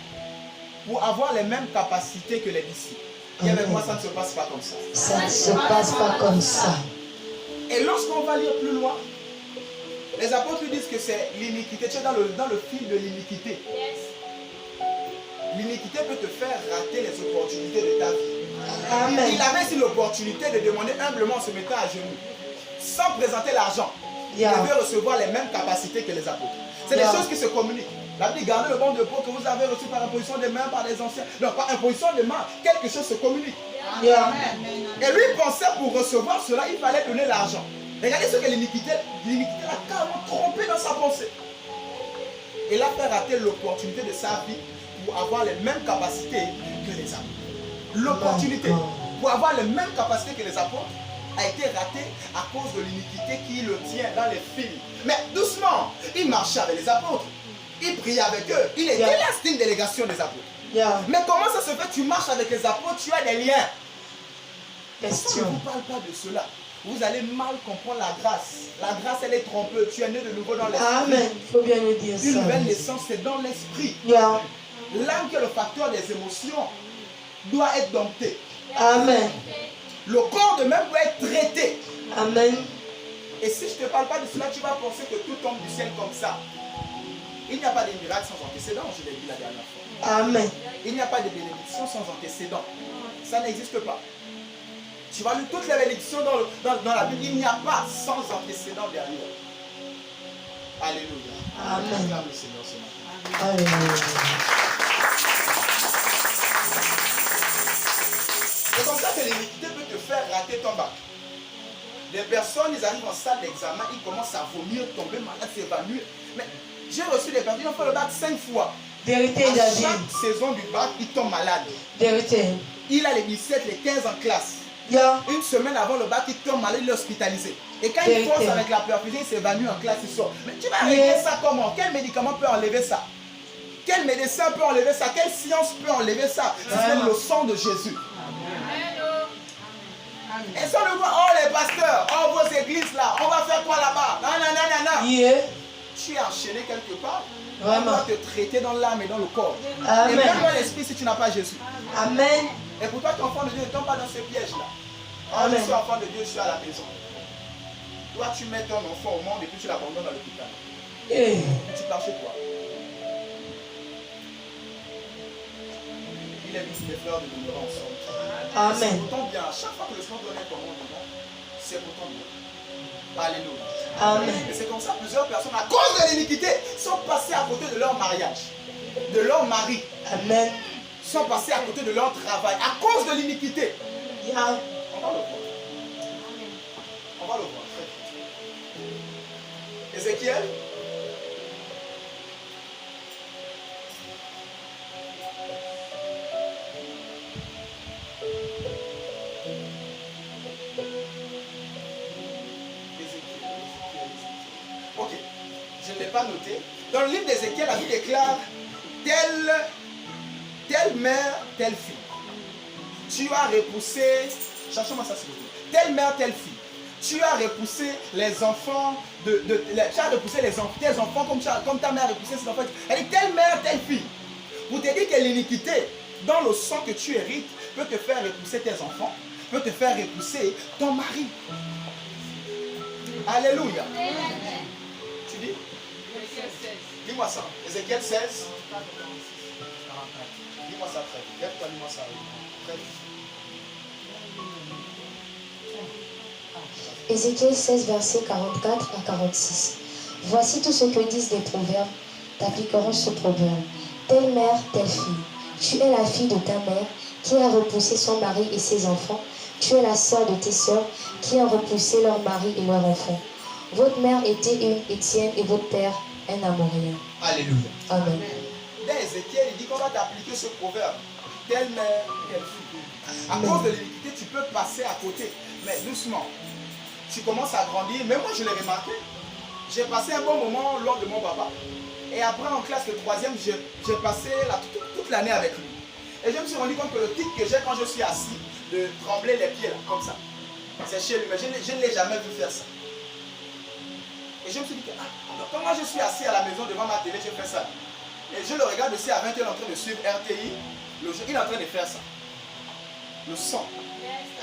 pour avoir les mêmes capacités que les disciples. Et avec moi, ça ne se passe pas comme ça. Ça ne se passe pas comme ça. Et lorsqu'on va lire plus loin, les apôtres lui disent que c'est l'iniquité. Tu es dans le fil de l'iniquité. L'iniquité peut te faire rater les opportunités de ta vie. Amen. Il avait ici l'opportunité de demander humblement en se mettant à genoux, sans présenter l'argent. Yeah. Il devait recevoir les mêmes capacités que les apôtres. C'est des choses qui se communiquent. La Bible dit, gardez le bon de peau que vous avez reçu par imposition des mains, par les anciens. Non, par imposition des mains, quelque chose se communique. Yeah. Et lui pensait pour recevoir cela, il fallait donner l'argent. Regardez ce que l'iniquité l'a carrément trompé dans sa pensée. Il a fait rater l'opportunité de sa vie pour avoir les mêmes capacités que les apôtres. L'opportunité pour avoir les mêmes capacités que les apôtres a été ratée à cause de l'iniquité qui le tient dans les fils. Mais doucement, il marchait avec les apôtres. Il priait avec eux. Il était là, c'était une délégation des apôtres. Yeah. Mais comment ça se fait que tu marches avec les apôtres, tu as des liens? Question. Je ne vous parle pas de cela. Vous allez mal comprendre la grâce. La grâce, elle est trompeuse. Tu es né de nouveau dans l'esprit. Amen. Il faut bien le dire Une ça. nouvelle naissance, c'est dans l'esprit. Yeah. L'âme qui est le facteur des émotions doit être domptée. Amen. Le corps de même doit être traité. Amen. Et si je ne te parle pas de cela, tu vas penser que tout tombe du ciel comme ça. Il n'y a pas de miracle sans antécédent, je l'ai dit la dernière fois. Amen. Il n'y a pas de bénédiction sans antécédent. Ça n'existe pas. Tu vas lire toutes les bénédictions dans la Bible, il n'y a pas sans antécédent derrière. Alléluia. Amen. Acclame le Seigneur ce matin. Alléluia. C'est comme ça que l'iniquité peut te faire rater ton bac. Les personnes, ils arrivent en salle d'examen, ils commencent à vomir, tomber malade, s'évanouir. Mais j'ai reçu des personnes qui ont fait le bac 5 fois. Vérité, À David. chaque saison du bac, ils tombent malades. Vérité. Il a les 17, les 15 en classe. Yeah. Une semaine avant le bac, il tombe malade, il est hospitalisé. Et quand Vérité. il force avec la perfusion, il s'évanouit en classe, il sort. Mais tu vas régler ça comment? Quel médicament peut enlever ça? Quel médecin peut enlever ça? Quelle science peut enlever ça? C'est le sang de Jésus. Et ça on voit, oh les pasteurs, oh vos églises là, on va faire quoi là-bas? Non, non, non, non, non. Yeah. Tu es enchaîné quelque part. Vraiment. On doit te traiter dans l'âme et dans le corps. Amen. Et même dans l'esprit si tu n'as pas Jésus. Amen. Et pour toi, tu es enfant de Dieu, ne tombe pas dans ce piège-là. Ah, Amen. je suis enfant de Dieu, je suis à la maison. Toi, tu mets ton enfant au monde et puis tu l'abandonnes à l'hôpital. Eh. Tu pars chez toi. il est venu les frères de demeurer ensemble. Amen. C'est pourtant bien. Chaque fois que le Seigneur donne un commandement, c'est pourtant bien. Alléluia. Amen. Et c'est comme ça que plusieurs personnes, à cause de l'iniquité, sont passées à côté de leur mariage, de leur mari. Amen. Sont passées à côté de leur travail à cause de l'iniquité. Yeah. On va le voir. On va le voir. Ézéchiel. Ok, je ne l'ai pas noté. Dans le livre d'Ézéchiel, la Bible déclare telle mère, telle fille. Tu as repoussé, cherchez-moi ça s'il vous plaît. Telle mère, telle fille. Tu as repoussé les enfants tu as repoussé tes enfants comme ta mère a repoussé ses enfants. Elle dit telle mère, telle fille. Pour te dire que l'iniquité dans le sang que tu hérites peut te faire repousser tes enfants, peut te faire repousser ton mari. Alléluia. Tu dis? Dis-moi ça. Ézéchiel 16. Dis-moi ça très vite. Lève-toi, dis-moi ça. Très vite. Ézéchiel 16, versets 44 à 46. Voici tout ce que disent les proverbes. T'appliqueront ce proverbe. Telle mère, telle fille. Tu es la fille de ta mère qui a repoussé son mari et ses enfants. Tu es la sœur de tes sœurs qui ont repoussé leur mari et leurs enfants. Votre mère était une Étienne et votre père un Amorien. Alléluia. Amen. Dans Ézéchiel, il dit qu'on va t'appliquer ce proverbe. Telle mère, telle fille. À cause de l'iniquité, tu peux passer à côté. Mais doucement. Tu commences à grandir. Même moi, je l'ai remarqué. J'ai passé un bon moment lors de mon papa. Et après, en classe de 3e, j'ai passé toute l'année avec lui. Et je me suis rendu compte que le tic que j'ai quand je suis assis, de trembler les pieds, là, comme ça, c'est chez lui. Mais je ne l'ai jamais vu faire ça. Et je me suis dit, quand moi je suis assis à la maison devant ma télé, je fais ça. Et je le regarde aussi à 20 h en train de suivre RTI. Il est en train de faire ça. Le sang.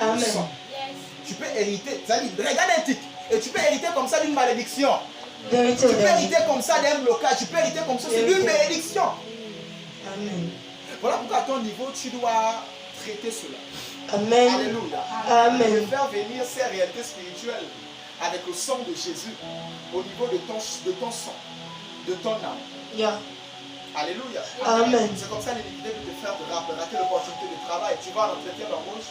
Amen. Le sang. Tu peux hériter. Regarde un tic. Et tu peux hériter comme ça d'une malédiction. Vérité, Tu peux vérité. hériter comme ça d'un blocage. Tu peux hériter comme ça d'une bénédiction. Amen. Voilà pourquoi à ton niveau, tu dois traiter cela. Amen. Alléluia. Amen. Et faire venir ces réalités spirituelles avec le sang de Jésus au niveau de ton sang, de ton âme. Yeah. Alléluia. Amen. C'est comme ça l'iniquité peut te faire rater l'opportunité de travail. Tu vas à l'entretien d'embauche.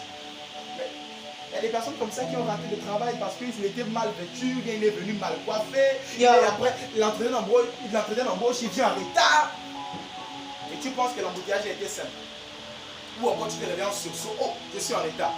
Il y a des personnes comme ça qui ont raté le travail parce qu'ils étaient mal vêtus, il est venu mal coiffé. Yeah. Et après, l'entretien d'embauche, il vient en retard. Et tu penses que l'embouteillage a été simple. Ou encore tu te réveilles en sursaut. Oh, je suis en retard.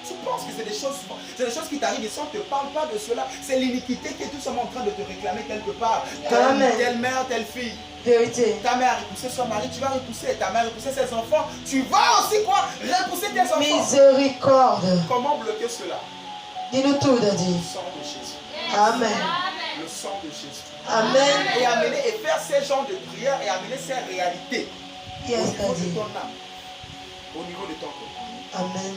Tu penses que c'est des choses qui t'arrivent et si on ne te parle pas de cela, c'est l'iniquité qui est tout simplement en train de te réclamer quelque part. Amen. Telle mère, telle fille. Vérité. Ta mère a repoussé son mari, tu vas repousser. Ta mère a repoussé ses enfants, tu vas aussi quoi? Repousser tes enfants. Miséricorde. Comment bloquer cela? Dis-nous tout, Daddy. Le sang de Jésus. Amen. Le sang de Jésus. Amen. Et amener et faire ces genres de prières et amener ces réalités Yes, au niveau Daddy. de ton âme, au niveau de ton corps. Amen.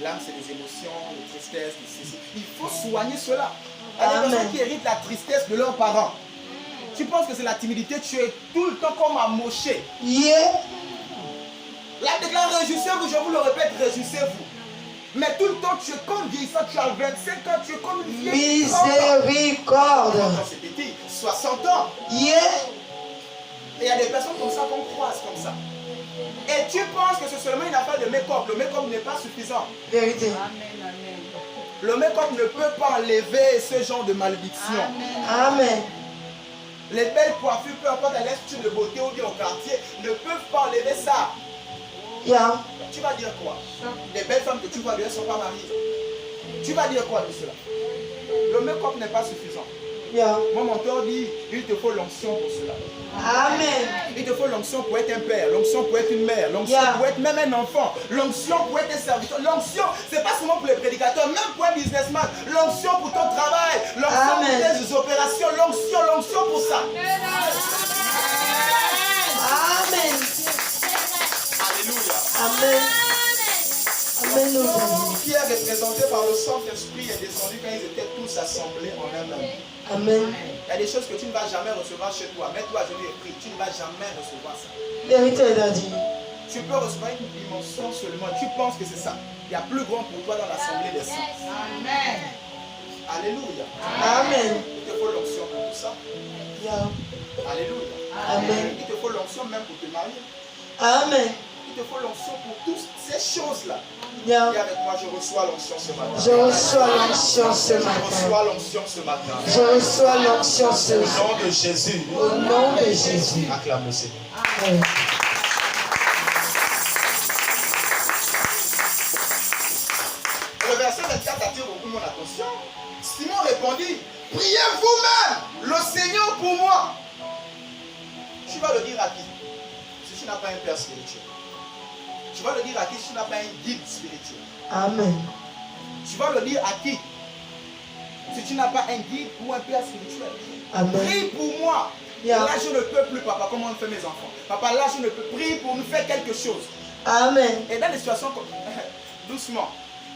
L'âme, c'est des émotions, des tristesses, des ceci. Il faut soigner cela. Il y a des Amen. personnes qui héritent la tristesse de leurs parents. Tu penses que c'est la timidité, tu es tout le temps comme amoché. Yeah. La déclare, réjouissez-vous, je vous le répète, réjouissez-vous. Mais tout le temps, tu es comme vieillissant, tu as 25 ans, tu es comme une vieille. Miséricorde. Quand c'est petit, 60 ans. Yeah. Et il y a des personnes comme ça qu'on croise comme ça. Et tu penses que c'est seulement une affaire de make-up. Le make-up n'est pas suffisant. Vérité. Le make-up ne peut pas enlever ce genre de malédiction. Amen. Les belles coiffures, peu importe l'institut de beauté ou bien au quartier, ne peuvent pas enlever ça. Yeah. Tu vas dire quoi? Les belles femmes que tu vois, elles ne sont pas mariées. Tu vas dire quoi de cela? Le make-up n'est pas suffisant. Yeah. Mon mentor dit, il te faut l'onction pour cela. Amen. Il te faut l'onction pour être un père, l'onction pour être une mère, l'onction Yeah. pour être même un enfant, l'onction pour être un serviteur. L'onction, c'est pas seulement pour les prédicateurs, même pour un businessman. L'onction pour ton travail, l'onction pour Amen. tes opérations, l'onction pour ça. Amen. Alléluia. Amen. Amen. Nous allons. Qui est représenté par le Saint-Esprit est descendu quand ils étaient tous assemblés en un même. Amen. Il y a des choses que tu ne vas jamais recevoir chez toi. Mets-toi à genoux et prie. Tu ne vas jamais recevoir ça. Vérité, Daddy. Tu peux recevoir une dimension seulement. Tu penses que c'est ça. Il y a plus grand pour toi dans l'assemblée des saints. Amen. Alléluia. Amen. Il te faut l'onction pour tout ça. Yeah. Alléluia. Amen. Il te faut l'onction même pour te marier. Amen. Il te faut l'onction pour toutes ces choses-là. Yeah. Et avec moi, je reçois l'onction ce matin. Je reçois l'onction ce Je matin. reçois l'onction ce matin. Je reçois l'onction ce Au matin. nom de Jésus. Au nom de Jésus. Acclame le Seigneur. Amen. Le verset 24 attire beaucoup mon attention. Simon répondit, priez vous-même le Seigneur pour moi. Tu vas le dire à qui? Si tu n'as pas un père spirituel. Tu vas le dire à qui si tu n'as pas un guide spirituel? Amen. Tu vas le dire à qui si tu n'as pas un guide ou un père spirituel? Amen. Prie pour moi. Yeah. Là je ne peux plus, papa, comment on fait mes enfants? Papa, là je ne peux. Prie pour nous faire quelque chose. Amen. Et dans des situations comme... Doucement.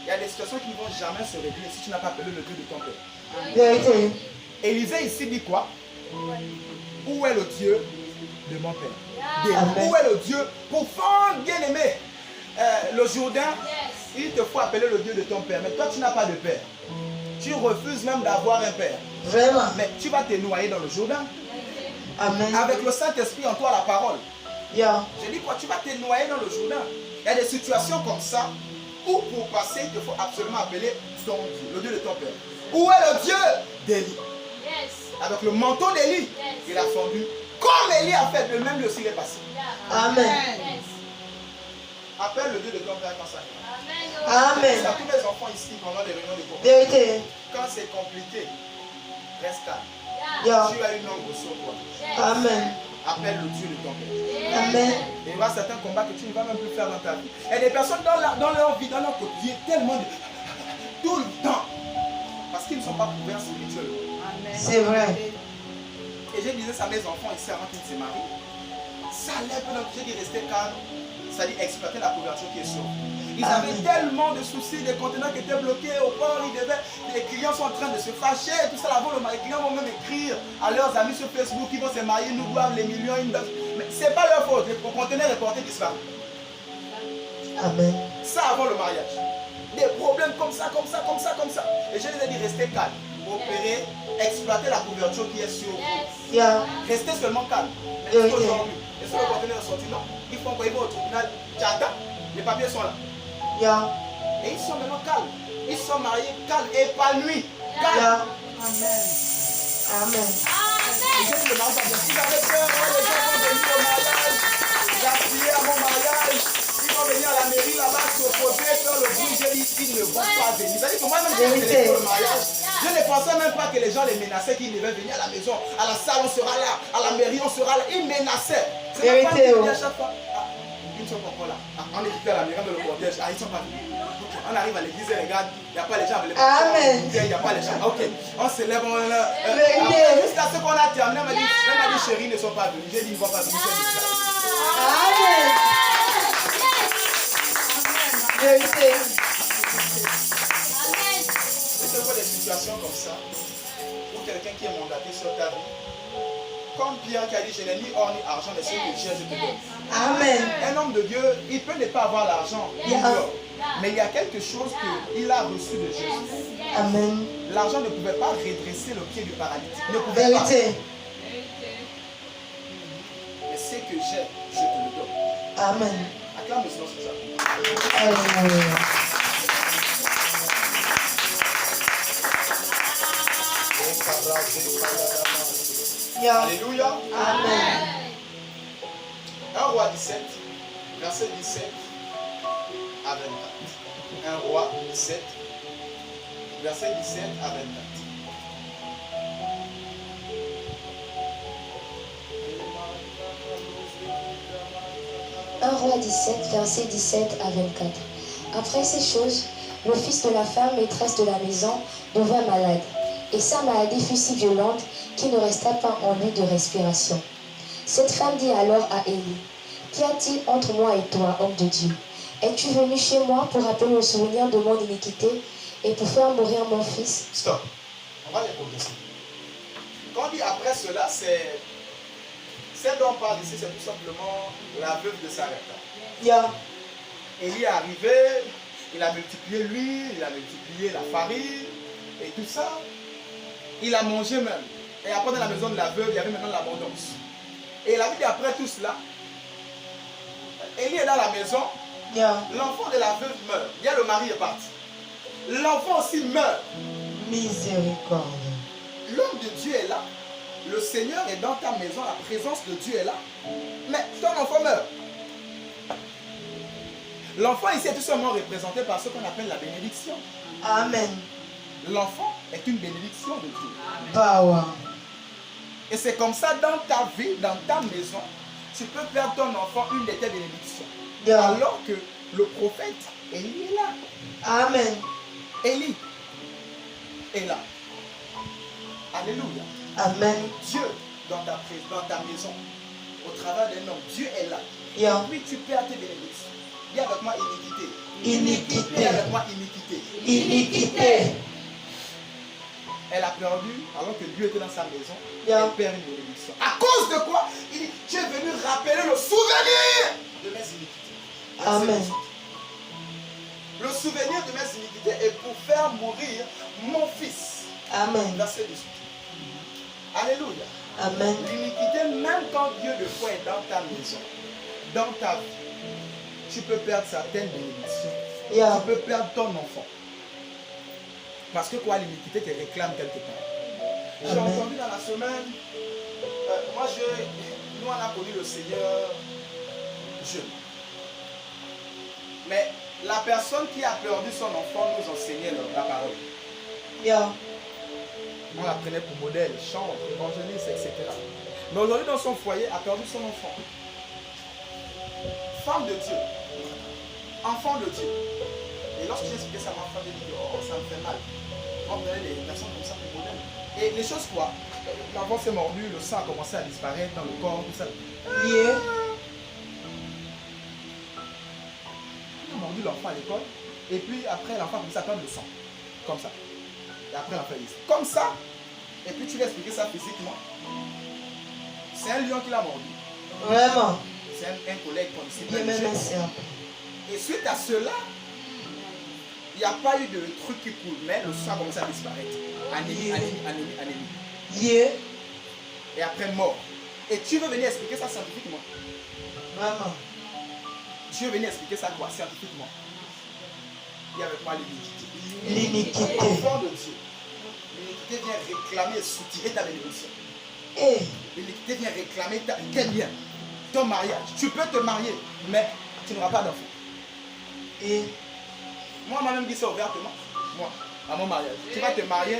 Il y a des situations qui ne vont jamais se régler si tu n'as pas appelé le Dieu de ton père. Vérité. Élisée ici dit quoi? Où est le Dieu de mon père? Amen. Où est le Dieu pour fendre bien aimé? Le Jourdain, il te faut appeler le Dieu de ton père. Mais toi, tu n'as pas de père. Tu refuses même d'avoir un père. Vraiment. Mais tu vas te noyer dans le Jourdain. Amen. Avec le Saint-Esprit en toi, la parole. Yeah. Je dis quoi? Tu vas te noyer dans le Jourdain. Il y a des situations comme ça où pour passer, il te faut absolument appeler ton Dieu, le Dieu de ton père. Où est le Dieu d'Élie? Avec le manteau d'Élie, il a fondu. Comme Élie a fait, de même lui aussi il est passé. Amen. Appelle le Dieu de ton père quand ça arrive. Amen. C'est à tous mes enfants ici pendant les réunions de cours. Vérité. Quand c'est compliqué, reste calme. Yeah. Tu as une ombre sur toi. Amen. Appelle le Dieu de ton père. Amen. Et il y aura certains combats que tu ne vas même plus faire dans ta vie. Il y a des personnes dans leur vie, dans leur quotidien, tellement de... tout le temps. Parce qu'ils ne sont pas couverts spirituellement. C'est vrai. Et je disais ça à mes enfants ici avant qu'ils ne se marient. Ça lève notre... J'ai dit rester calme. C'est-à-dire exploiter la couverture qui est sur. Ils avaient tellement de soucis, des conteneurs qui étaient bloqués au port, les clients sont en train de se fâcher, tout ça là-bas, les clients vont même écrire à leurs amis sur Facebook qui vont se marier, nous doivent les millions, mais ce n'est pas leur faute, le conteneur est porté disparu. Amen. Ça avant le mariage. Des problèmes comme ça. Et je les ai dit, restez calme, opérez, exploitez la couverture qui est sur vous. Yeah. Restez seulement calme. Mais Oui, aujourd'hui, est-ce que le conteneur est sorti? Non. Ils font quoi? Ils vont au tribunal, tu attends, les papiers sont là. Yeah. Et ils sont maintenant calmes. Ils sont mariés, calmes, épanouis. Calmes. Yeah. Amen. Ils ont le mariage. Ils avaient peur, les gens vont venir au mariage. J'ai appuyé à mon mariage. Ils vont venir à la mairie là-bas, s'opposer, faire le bruit. J'ai dit, ils ne vont pas venir. C'est-à-dire que moi-même, quand j'étais au mariage, je ne pensais même pas que les gens les menaçaient, qu'ils devaient venir à la maison. À la salle, on sera là. À la mairie, on sera là. Ils menaçaient. C'est même pas qu'ils à chaque fois. Ils ne sont pas encore là. On est quitté à la mairie dans le cortège. Ils ne sont pas venus. On arrive à l'église et regarde, il n'y a pas les gens. Amen. Il n'y a pas les gens. Ok, on se lève. Jusqu'à ce qu'on a terminé, elle m'a dit, chérie, ils ne sont pas venus. J'ai dit, ils ne vont pas venir. Amen. Vérité. C'est quoi des situations comme ça où quelqu'un qui est mandaté sur ta vie, comme Pierre qui a dit, je n'ai ni or ni argent, mais ce que j'ai, je te donne. Amen. Un homme de Dieu, il peut ne pas avoir l'argent, mais il y a quelque chose qu'il a reçu de Jésus. Amen. L'argent ne pouvait pas redresser le pied du paralytique. Ne pouvait pas. Vérité. Mais ce que j'ai, je te le donne. Amen. Acclame le Seigneur sur ça. Alléluia. Yeah. Alléluia. Amen. 1 Roi 17, verset 17 à 24. 1 Roi 17, verset 17 à 24. Un Roi 17, verset 17 à 24. Après ces choses, le fils de la femme maîtresse de la maison devint malade, et sa maladie fut si violente qu'il ne resta pas en lui de respiration. Cette femme dit alors à Élie, « Qu'y a-t-il entre moi et toi, homme de Dieu? Es-tu venu chez moi pour rappeler le souvenir de mon iniquité et pour faire mourir mon fils ?» Stop. On va les progresser. Quand on dit après cela, c'est... Celle dont on parle ici, c'est tout simplement la veuve de Sarepta. Yeah. Élie est arrivé, il a multiplié l'huile, il a multiplié la farine et tout ça. Il a mangé même. Et après dans la maison de la veuve, il y avait maintenant l'abondance. Et la vie après tout cela, Élie est dans la maison, Yeah. l'enfant de la veuve meurt. Il y a le mari est parti. L'enfant aussi meurt. Miséricorde. L'homme de Dieu est là. Le Seigneur est dans ta maison, la présence de Dieu est là. Mais ton enfant meurt. L'enfant ici est tout simplement représenté par ce qu'on appelle la bénédiction. Amen. L'enfant est une bénédiction de Dieu. Power. Et c'est comme ça dans ta vie, dans ta maison, tu peux faire ton enfant une de tes bénédictions. Yeah. Alors que le prophète, Élie est là. Amen. Élie est là. Alléluia. Amen. Dieu dans ta maison, au travers d'un homme, Dieu est là. Yeah. Puis tu perds tes bénédictions. Dis avec moi iniquité. Iniquité. Dis avec moi iniquité. Iniquité. Elle a perdu alors que Dieu était dans sa maison. Yeah. Elle perd une bénédiction. À cause de quoi? Il dit, tu es venu rappeler le souvenir de mes iniquités. Amen. Le souvenir de mes iniquités est pour faire mourir mon fils. Amen. Verset 18. Alléluia. Amen. L'iniquité, même quand Dieu de foi est dans ta maison, dans ta vie, tu peux perdre certaines bénédictions. Yeah. Tu peux perdre ton enfant. Parce que quoi, l'iniquité te réclame quelque part. J'ai Amen. entendu dans la semaine, nous on a connu le Seigneur jeune. Mais la personne qui a perdu son enfant nous enseignait la parole. Yeah. On la prenait pour modèle, chantre, évangéliste, etc. Mais aujourd'hui, dans son foyer, a perdu son enfant. Femme de Dieu, enfant de Dieu. Et lorsque j'ai expliqué ça à ma femme, elle dit, oh, ça me fait mal. On prenait des personnes comme ça pour modèle. Et les choses quoi? L'enfant s'est mordu, le sang a commencé à disparaître dans le corps, tout ça. Yeah. On a mordu l'enfant à l'école. Et puis après, l'enfant a commencé à perdre le sang. Comme ça. Et après, l'enfant dit, comme ça. Et puis tu lui as expliqué ça physiquement. C'est un lion qui l'a mordu. Vraiment. C'est un collègue qu'on ici. Bien même un serpent. Et suite à cela, il n'y a pas eu de truc qui coule, mais le sang a commencé à disparaître. Anémie, anémie. Yeah. Et après, mort. Et tu veux venir expliquer ça scientifiquement? Vraiment. Tu veux venir expliquer ça quoi scientifiquement? Il y a avec moi l'iniquité. L'iniquité. Enfant de Dieu. L'iniquité vient réclamer et soutirer ta bénédiction. Eh. L'iniquité vient réclamer tes biens, ton mariage. Tu peux te marier, mais tu n'auras pas d'enfant. Et. Moi, on m'a même dit ça ouvertement. Moi, à mon mariage. Tu vas te marier,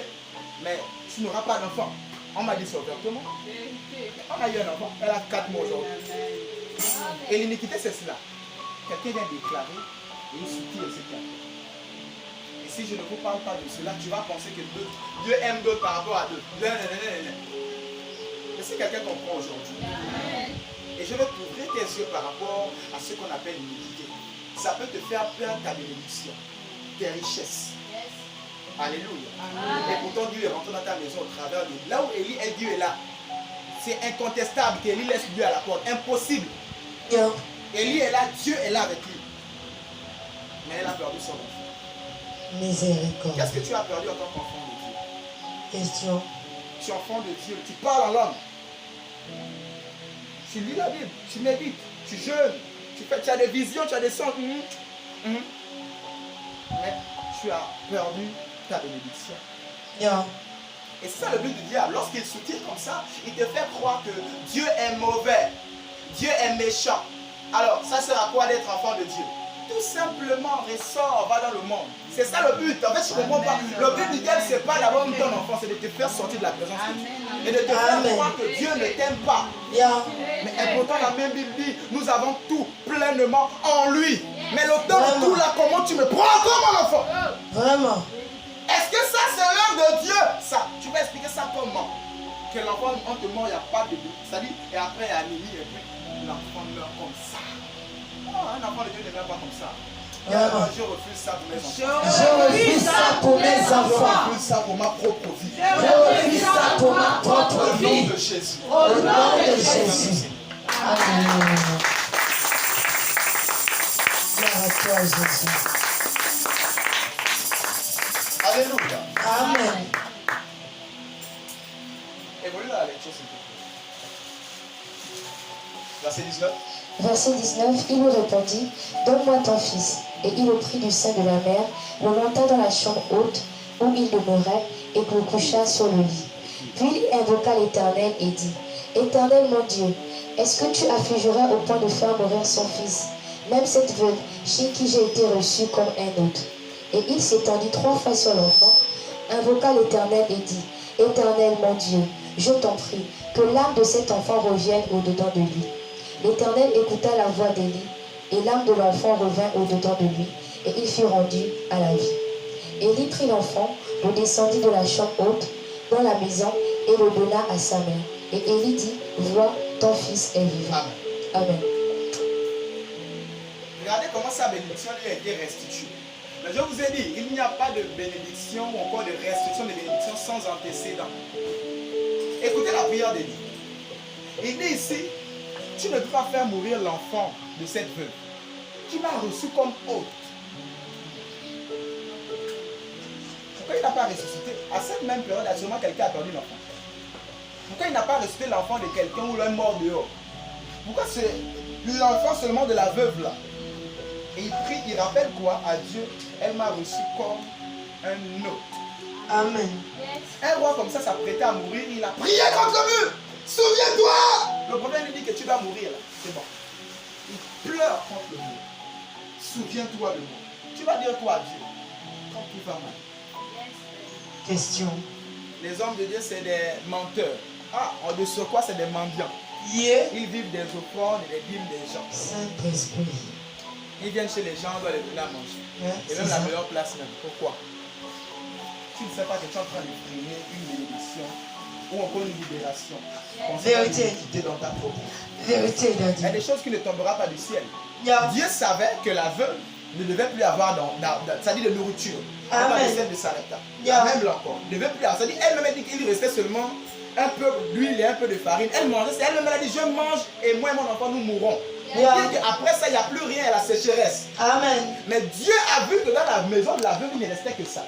mais tu n'auras pas d'enfant. On m'a dit ça ouvertement. On a eu un enfant. Elle a 4 mois aujourd'hui. Et l'iniquité, c'est cela. Quelqu'un vient déclarer et il soutient etc. Et si je ne vous parle pas de cela, tu vas penser que Dieu aime d'autres par rapport à d'autres. Mais si quelqu'un comprend aujourd'hui, et je vais t'ouvrir tes yeux par rapport à ce qu'on appelle l'iniquité, ça peut te faire perdre ta bénédiction, tes richesses. Alléluia. Et pourtant Dieu est rentré dans ta maison au travers de là où Élie est, Dieu est là. C'est incontestable qu'Élie laisse Dieu à la porte. Impossible. Yeah. Élie est là, Dieu est là avec lui. Mais elle a perdu son enfant. Miséricorde. Qu'est-ce que tu as perdu en tant qu'enfant de Dieu? Question. Tu es enfant de Dieu, tu parles en langue. Tu lis la Bible, tu médites, tu jeûnes, tu as des visions, tu as des sons. Mais tu as perdu ta bénédiction. Yeah. Et c'est ça le but du diable. Lorsqu'il soutient comme ça, il te fait croire que Dieu est mauvais, Dieu est méchant. Alors, ça sert à quoi d'être enfant de Dieu? Tout simplement, ressort, va dans le monde. C'est ça le but. En fait, je ne comprends pas. Le but du diable, ce n'est pas d'avoir ton enfant, c'est de te faire sortir de la présence de Dieu. Et de te faire croire que Dieu ne t'aime pas. Yeah. Mais pourtant, la même Bible dit, nous avons tout pleinement en lui. Mais le temps de tout là, comment tu me prends comme mon enfant? Vraiment. Est-ce que ça, c'est l'œuvre de Dieu? Ça, tu vas expliquer ça comment? Que l'enfant, on te mord, il n'y a pas de but. C'est-à-dire, et après, il y a anémie, et puis l'enfant meurt comme ça. Oh, un enfant de Dieu ne meurt pas comme ça. Vraiment. Je refuse ça pour mes enfants. Je refuse ça pour mes Je enfants. refuse ça pour ma propre vie. Je refuse ça pour ma propre Au nom vie. de Jésus. Au nom de Jésus. Alléluia. toi, Jésus. Alléluia. Amen. Évolue dans la lecture, s'il te plaît. Verset 19. Verset 19, il lui répondit, donne-moi ton fils. Et il le prit du sein de la mère, le monta dans la chambre haute où il demeurait et le coucha sur le lit. Puis il invoqua l'Éternel et dit, Éternel mon Dieu, est-ce que tu affligeras au point de faire mourir son fils, même cette veuve chez qui j'ai été reçu comme un autre? Et il s'étendit 3 fois sur l'enfant, invoqua l'Éternel et dit, Éternel mon Dieu, je t'en prie, que l'âme de cet enfant revienne au-dedans de lui. L'Éternel écouta la voix d'Élie, et l'âme de l'enfant revint au-dedans de lui, et il fut rendu à la vie. Élie prit l'enfant, le descendit de la chambre haute dans la maison, et le donna à sa mère. Et Élie dit, vois, ton fils est vivant. Amen. Amen. Regardez comment sa bénédiction lui a été restituée. Mais je vous ai dit, il n'y a pas de bénédiction ou encore de restitution de bénédiction sans antécédent. Écoutez la prière d'Élie. Il dit ici, tu ne peux pas faire mourir l'enfant de cette veuve qui m'a reçu comme hôte. Pourquoi il n'a pas ressuscité? À cette même période, sûrement quelqu'un a perdu l'enfant. Pourquoi il n'a pas ressuscité l'enfant de quelqu'un ou l'un mort dehors? Pourquoi c'est l'enfant seulement de la veuve là? Et il prie, il rappelle quoi à Dieu? Elle m'a reçu comme un hôte. Amen. Un roi comme ça s'apprêtait à mourir, il a prié contre lui. Souviens-toi! Le problème lui dit que tu vas mourir là. C'est bon. Il pleure contre le mot. Souviens-toi de moi. Tu vas dire quoi à Dieu quand tout va mal? Question. Les hommes de Dieu, c'est des menteurs. Ah, en dessous de quoi, c'est des mendiants. Yeah. Ils vivent des offrandes et des dîmes des gens. Saint-Esprit. Ils viennent chez les gens, on doit les donner à manger. Ouais, Et c'est même la ça. meilleure place même. Pourquoi? Tu ne sais pas que tu es en train de prier une bénédiction ou encore une libération. Vérité. Quitter dans ta propre. Vérité, Il y a Daddy. des choses qui ne tomberont pas du ciel. Yeah. Dieu savait que la veuve ne devait plus avoir c'est-à-dire de nourriture. Amen. Pas de celle de Sarepta. Yeah. Même là encore. Ne devait plus avoir. C'est-à-dire elle-même dit qu'il restait seulement un peu d'huile et un peu de farine. Elle mangeait, c'est elle-même elle a dit je mange et moi et mon enfant nous mourrons. Yeah. Après ça, il n'y a plus rien, la sécheresse. Amen. Mais Dieu a vu que dans la maison de la veuve, il ne restait que ça.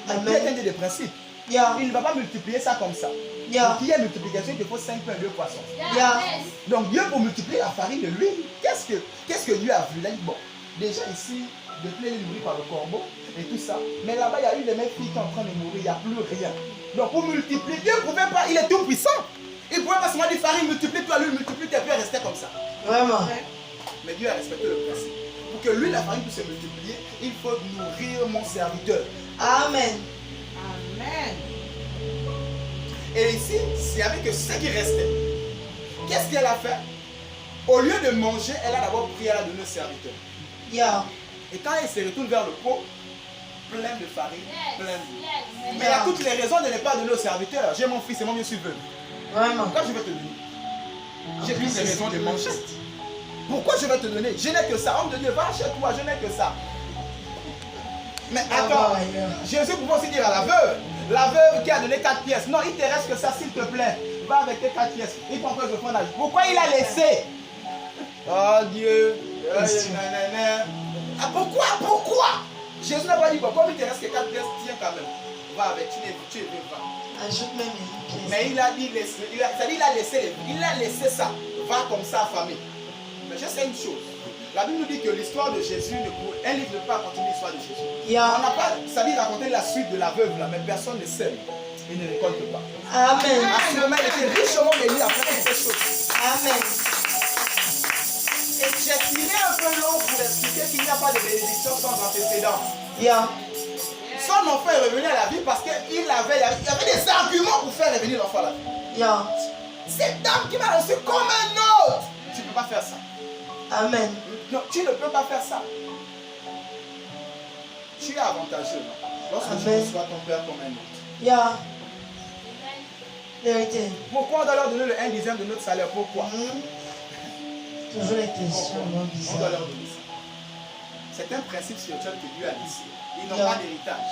Amen. Dieu est un Dieu de principe. Yeah. Il ne va pas multiplier ça comme ça. Yeah. Donc, il y a multiplication, il te faut 5 pains et 2 poissons. Yeah. Donc, Dieu, pour multiplier la farine de l'huile, qu'est-ce que Dieu a vu? Il a dit, bon, déjà ici, depuis il est nourri par le corbeau et tout ça. Mais là-bas, il y a une de mes filles qui est en train de mourir, il n'y a plus rien. Donc, pour multiplier, Dieu ne pouvait pas, il est tout puissant. Il ne pouvait pas seulement dire farine, multiplie-toi, l'huile, multiplie-toi, et puis rester comme ça. Vraiment. Mais Dieu a respecté le principe. Pour que l'huile, la farine puisse se multiplier, il faut nourrir mon serviteur. Amen. Amen. Et ici, c'est avec ce qui restait. Qu'est-ce qu'elle a fait? Au lieu de manger, elle a d'abord prié à la donner au serviteur. Yeah. Et quand elle se retourne vers le pot, plein de farine, plein d'eau. Mais il y a Yeah. toutes les raisons de ne pas donner au serviteur. J'ai mon fils et moi je suis veuve. Vraiment. Pourquoi je vais te donner? J'ai toutes les raisons de manger. Pourquoi je vais te donner? Je n'ai que ça. Homme de Dieu, va chez toi, je n'ai que ça. Mais attends, Jésus pouvait aussi dire à la veuve qui a donné 4 pièces, non, il te reste que ça, s'il te plaît. Va avec tes 4 pièces. Il prend plus de fondage. Pourquoi il a laissé? Oh Dieu. Ah, pourquoi? Jésus n'a pas dit, bon, comme il te reste que 4 pièces, tiens quand même. Va avec, tu es va. Ajoute même une pièce. Mais il a dit, c'est-à-dire il a laissé ça. Va comme ça, famille. Mais je sais une chose. La Bible nous dit que l'histoire de Jésus, un livre ne peut pas raconter l'histoire de Jésus. Yeah. On n'a pas, c'est-à-dire raconter la suite de la veuve là, mais personne ne sait. Il ne récolte pas. Amen. Assurément, il était richement béni après toutes ces choses. Amen. Et j'ai tiré un peu long pour expliquer qu'il n'y a pas de bénédiction sans antécédent. Yeah. Son enfant est revenu à la vie parce qu'il avait des arguments pour faire revenir l'enfant à la vie. Yeah. Cette dame qui m'a reçu comme un autre. Tu ne peux pas faire ça. Amen. Non, tu ne peux pas faire ça. Tu es avantageux, non? Lorsque tu Amen. reçois ton père comme un autre. Yeah. Vérité. Pourquoi on doit leur donner le 1/10 de notre salaire? Pourquoi? Toujours les questions, non, On doit bizarre. leur donner ça. C'est un principe spirituel que Dieu a laissé. Ils n'ont Yeah. pas d'héritage.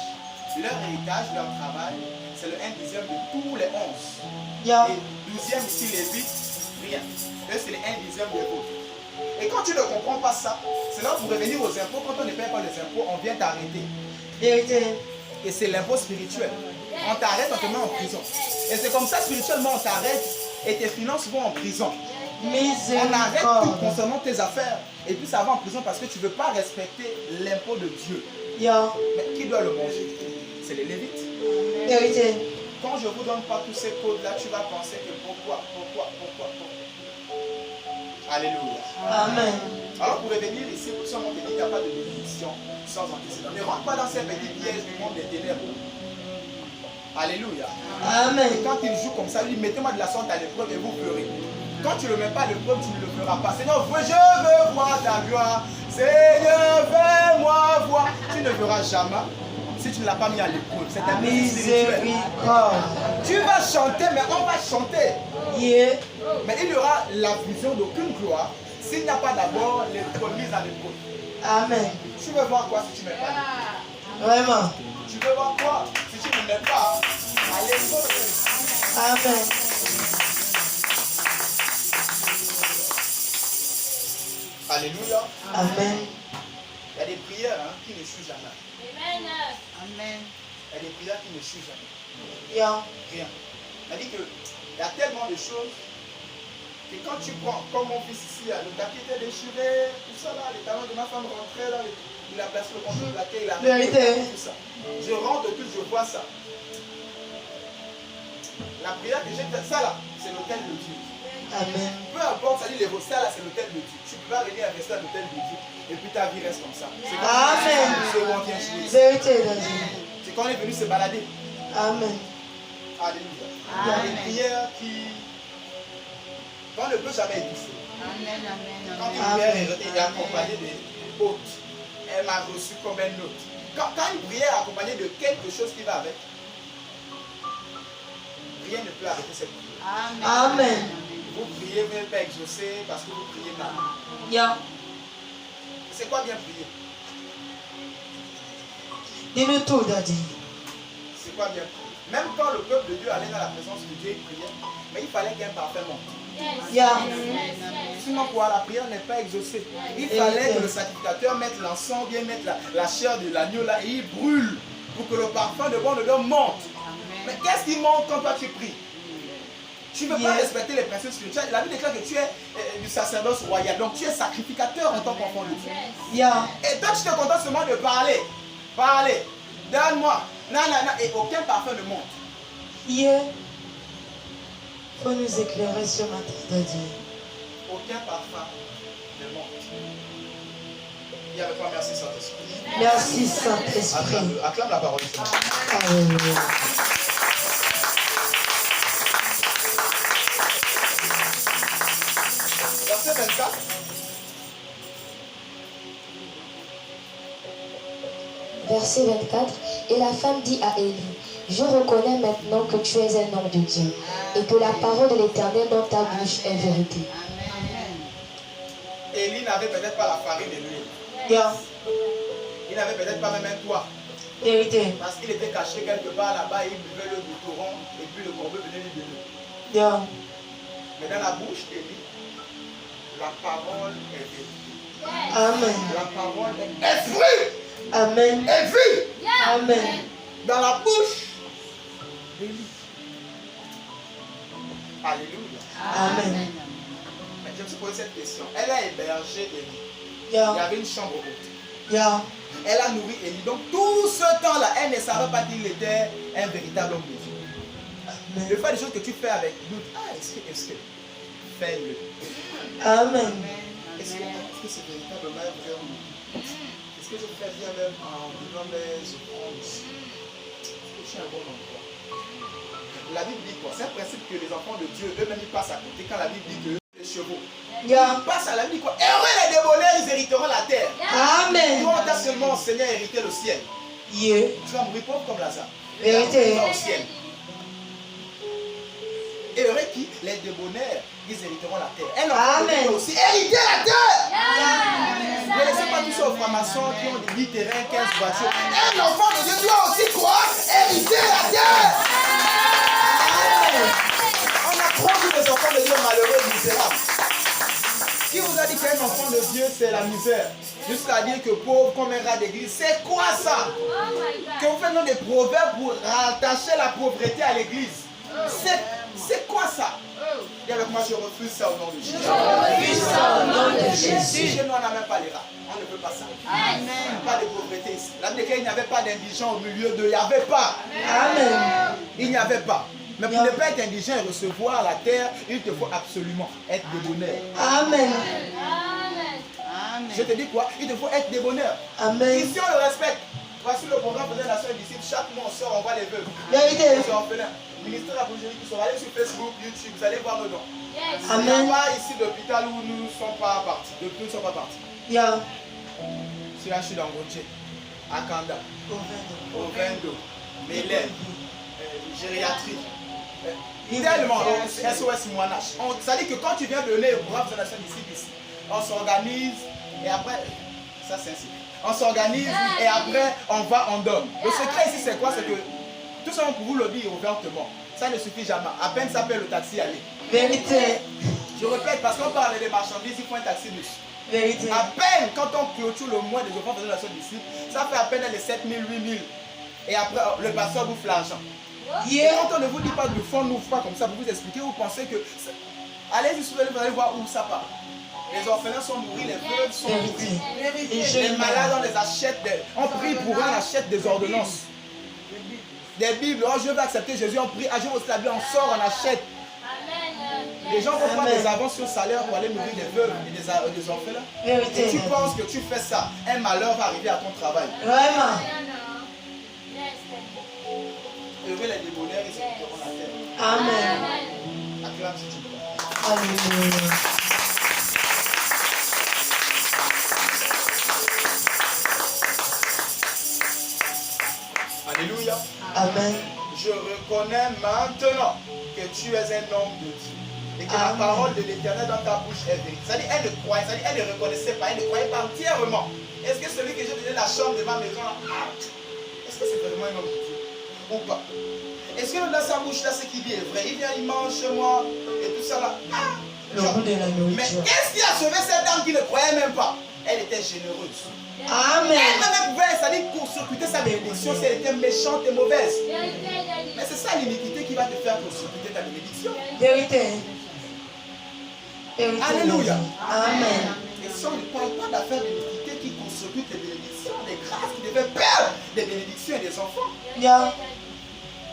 Leur héritage, leur travail, c'est le 1/10 de tous les 11. Yeah. Et 12e ici, les 8, rien. Eux, c'est le 1/10 des autres. Et quand tu ne comprends pas ça, c'est là pour revenir aux impôts. Quand on ne paye pas les impôts, on vient t'arrêter. Vérité. Et c'est l'impôt spirituel. On t'arrête, on te met en prison. Et c'est comme ça, spirituellement, on t'arrête et tes finances vont en prison. On arrête tout Miséricorde. concernant tes affaires. Et puis ça va en prison parce que tu ne veux pas respecter l'impôt de Dieu. Yeah. Mais qui doit le manger? C'est les Lévites. Vérité. Quand je ne vous donne pas tous ces codes-là, tu vas penser que pourquoi. Alléluia. Amen. Alors pour revenir ici, pour ça, on te dit qu'il n'y a pas de bénédiction sans antécédent. Ne rentre pas dans ces petits pièges du monde des ténèbres. Alléluia. Amen. Et quand il joue comme ça, lui, mettez-moi de la sorte à l'épreuve et vous pleurez. Quand tu ne le mets pas à l'épreuve, tu ne le feras pas. Seigneur, je veux voir ta gloire. Seigneur, fais-moi voir. Tu ne verras jamais si tu ne l'as pas mis à l'épreuve. C'est un petit spirituel. Miséricorde. Tu vas chanter, mais on va chanter. Yeah. Mais il y aura la vision d'aucune gloire s'il n'y a pas d'abord les premiers à l'épreuve. Amen. Tu veux voir quoi si tu ne mets pas? Vraiment. Tu veux voir quoi si tu ne mets pas à l'épreuve? Amen. Alléluia. Amen. Il y a des prières qui ne chutent jamais. Amen. Il y a des prières qui ne chutent jamais. Yeah. Rien. Il dit qu'il y a tellement de choses que quand tu prends, comme mon fils ici, le tapis était déchiré, tout ça là, les talons de ma femme rentraient là, il a placé le contrôle de laquelle il a Vérité. tout ça. Je rentre tout, je vois ça. La prière que j'ai faite, ça là, c'est l'autel de Dieu. Amen. Peu importe, ça dit les ça là, c'est l'autel de Dieu. Tu peux pas venir à rester à l'autel de Dieu et puis ta vie reste comme ça. C'est comme Amen. c'est où on vient jouer. Vérité, Daddy. C'est quand on est venu se balader. Amen. Alléluia. Il y a des prières qui. On ne peut jamais étouffer. Amen. Amen. Quand une Amen. prière est accompagnée des hôtes, elle m'a reçu comme un autre. Quand une prière est accompagnée de quelque chose qui va avec, rien ne peut arrêter cette prière. Amen. Vous priez, vous n'êtes pas exaucé parce que vous priez mal. Yeah. C'est quoi bien prier? Dis-nous tout, Daddy. C'est quoi bien prier? Même quand le peuple de Dieu allait dans la présence de Dieu, il priait, mais il fallait qu'un parfait monte. Yeah. Sinon, quoi, la prière n'est pas exaucée. Il fallait que le sacrificateur mette l'encens, bien mettre la chair de l'agneau là et il brûle pour que le parfum de bon odeur monte. Mais qu'est-ce qui monte quand toi tu pries? Tu ne veux pas respecter les principes spirituels. La Bible déclare que tu es du sacerdoce royal. Donc tu es sacrificateur en tant qu'enfant de Dieu. Yeah. Et toi tu te contentes seulement de parler. Parler. Donne-moi. Non. Et aucun parfum ne monte. Yeah. Faut nous éclairer ce matin, Daddy. Aucun parfum ne monte. Dis avec moi, merci Saint-Esprit. Merci, Saint-Esprit. Acclame la parole du Seigneur. Alléluia. Verset 24. Verset 24. Et la femme dit à Élie, je reconnais maintenant que tu es un homme de Dieu et que la parole de l'Éternel dans ta bouche est vérité. Élie n'avait peut-être pas la farine de l'huile. Yeah. Il n'avait peut-être pas même un toit. Vérité. Parce qu'il était caché quelque part là-bas, il buvait l'eau du torrent et puis le corbeau venait lui donner. Yeah. Mais dans la bouche d'Élie, la parole est vérité. Amen. La parole est esprit Amen. et vie. Amen. Dans la bouche d'Élie. Alléluia. Amen. Mais je me suis posé cette question. Elle a hébergé Élie. Il y Yeah. avait une chambre haute. Yeah. Elle a nourri Élie. Donc tout ce temps-là, elle ne savait pas qu'il était un véritable homme de Dieu. Amen. De faire des choses que tu fais avec doute. Ah, est-ce que fais-le. Amen. Est-ce que c'est véritablement un vrai homme? Est-ce que je fais bien même en donnant mes offrandes? Est-ce que je suis un bon endroit? La Bible dit quoi? C'est un principe que les enfants de Dieu eux-mêmes ils passent à côté quand la Bible dit que les chevaux. Yeah. Ils passent à la Bible dit quoi? Heureux les débonnaires, ils hériteront la terre. Amen. Toi, on t'a seulement enseigné à hériter le ciel. Yeah. Tu vas mourir pauvre comme Lazare. Vérité. Tu vas au ciel. Et heureux qui? Les débonnaires, ils hériteront la terre. Un enfant de Dieu aussi hériter la terre. Ne laissez pas tous ceux aux francs-maçons qui ont des 8 terrains, 15 voitures. Un enfant de Dieu doit aussi quoi? Hériter la terre. On a trop vu des enfants de Dieu malheureux et misérables. Qui vous nous a dit qu'un enfant de Dieu, c'est la misère. Jusqu'à dire que pauvre comme un rat d'église. C'est quoi ça? Que vous faites des proverbes pour rattacher la pauvreté à l'église. C'est quoi ça? Dis avec moi, je refuse ça au nom de Jésus. Je refuse ça au nom de Jésus. Chez nous, on n'a même pas les rats. On ne peut pas ça. Amen. Pas de pauvreté ici. La Bible dit qu'il n'y avait pas d'indigents au milieu d'eux. Il n'y avait pas. Amen. Il n'y avait pas. Mais pour ne pas être indigent et recevoir la terre, il te faut absolument être débonnaire. Amen. Je te dis quoi? Il te faut être débonnaire. Amen. Ici, on le respecte. Voici le programme de la Nation Disciple. Chaque mois, on sort, on voit les veuves. Vérité. Les orphelins. Ministère de la Boucherie qui sont allés sur Facebook, YouTube, vous allez voir le nom. Amen. Il n'y a pas ici d'hôpital où nous ne sommes pas partis. Depuis, nous ne sommes pas partis. Yeah. Si là, je suis dans Gonche, à Kanda, au Vendo, Mélène, gériatrie. Tellement, SOS Moanache. Ça dit que quand tu viens donner au programme de la Nation Disciple, on s'organise et après, ça c'est ainsi. On s'organise et après on va, on donne. Le secret ici c'est quoi? C'est que tout ça pour vous le dire ouvertement. Ça ne suffit jamais. À peine ça paie le taxi aller. Vérité. Je répète parce qu'on parle des marchandises, il faut un taxi bus. Vérité. À peine quand on clôture le mois des enfants de la Nation Disciple, ça fait à peine les 7 000, 8 000. Et après le pasteur bouffe l'argent. Et quand on ne vous dit pas de fond, n'ouvre pas comme ça pour vous expliquer, vous pensez que allez-y sur le vous allez voir où ça part. Les orphelins sont nourris, les veuves sont nourries. Les malades, on les achète, on prie pour eux, on achète des ordonnances. Des Bibles, oh je veux accepter Jésus, on prie, agir aussi la Bible, on sort, on achète. Les gens vont prendre des avances sur salaire pour aller nourrir des veuves et des orphelins. Vérité. Et tu penses que tu fais ça, un malheur va arriver à ton travail. Vraiment. Heureux les débonnaires, ils s'occuperont la terre. Amen. Acclame si tu peux. Alléluia. Alléluia. Amen. Je reconnais maintenant que tu es un homme de Dieu. Et que la parole de l'Éternel dans ta bouche est vérité. C'est-à-dire, elle ne croyait, c'est-à-dire, elle ne reconnaissait pas, elle ne croyait pas entièrement. Est-ce que celui que j'ai donné la chambre de ma maison, est-ce que c'est vraiment un homme de Dieu ou pas? Est-ce que dans sa bouche là, ce qu'il dit est vrai? Il vient, il mange chez moi et tout ça là. Le goût de la Mais nourriture. qu'est-ce qui a sauvé cette dame qui ne croyait même pas? Elle était généreuse. Amen. Elle-même pouvait, c'est-à-dire, court-circuiter sa bénédiction si elle était méchante et mauvaise. Mais c'est ça l'iniquité qui va te faire court-circuiter ta bénédiction. Vérité. Vérité. Alléluia. Amen. Et si on ne parle pas d'affaires d'iniquité qui court-circuitent les bénédictions, des grâces qui devaient perdre des bénédictions et des enfants, Yeah.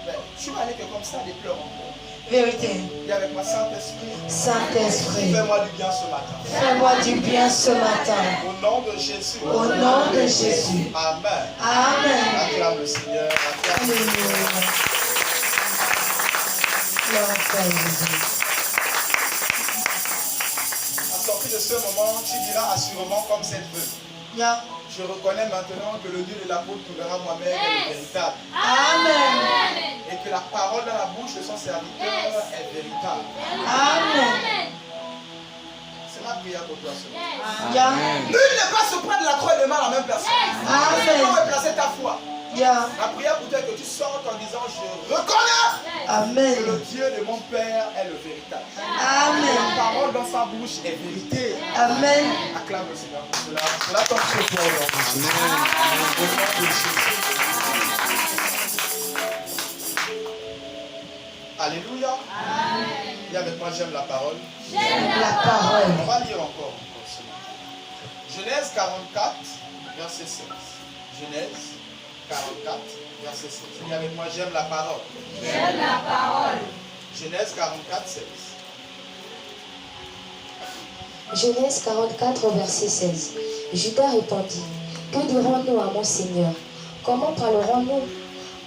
ben, tu vas aller que comme ça, des pleurs encore. Vérité. Dis avec moi, Saint-Esprit, Saint-Esprit, fais-moi du bien ce matin. fais-moi du bien ce matin. Au nom de Jésus. Au nom de Jésus. Amen. Amen. Acclame le Seigneur. Acclame le Seigneur. Alléluia. Gloire à Jésus. À sortir de ce moment, tu diras assurément comme cette veuve. Yeah. Je reconnais maintenant que le Dieu de l'apôtre trouvera moi-même est le véritable. Amen. Et que la parole dans la bouche de son serviteur est véritable. Amen. C'est ma prière pour toi ce matin. Yeah. Nul ne pas se prendre la croix de mal à la même personne. Amen. Tu dois replacer ta foi. Yeah. Ma prière pour toi est que tu sortes en disant je reconnais que Amen. le Dieu de mon Père est le véritable. Amen. La parole dans sa bouche est vérité. Amen. Acclame le Seigneur pour cela. Cela t'en prie pour le nom de Jésus. Au nom de Jésus. Alléluia. Dis avec moi, j'aime la parole. J'aime la parole. On va lire encore cela. Genèse 44, verset 16. Genèse 44, verset 16. Dis avec moi, j'aime la parole. J'aime la parole. Genèse 44, 16. Genèse 44, verset 16. Judas répondit, que dirons-nous à mon Seigneur? Comment parlerons-nous?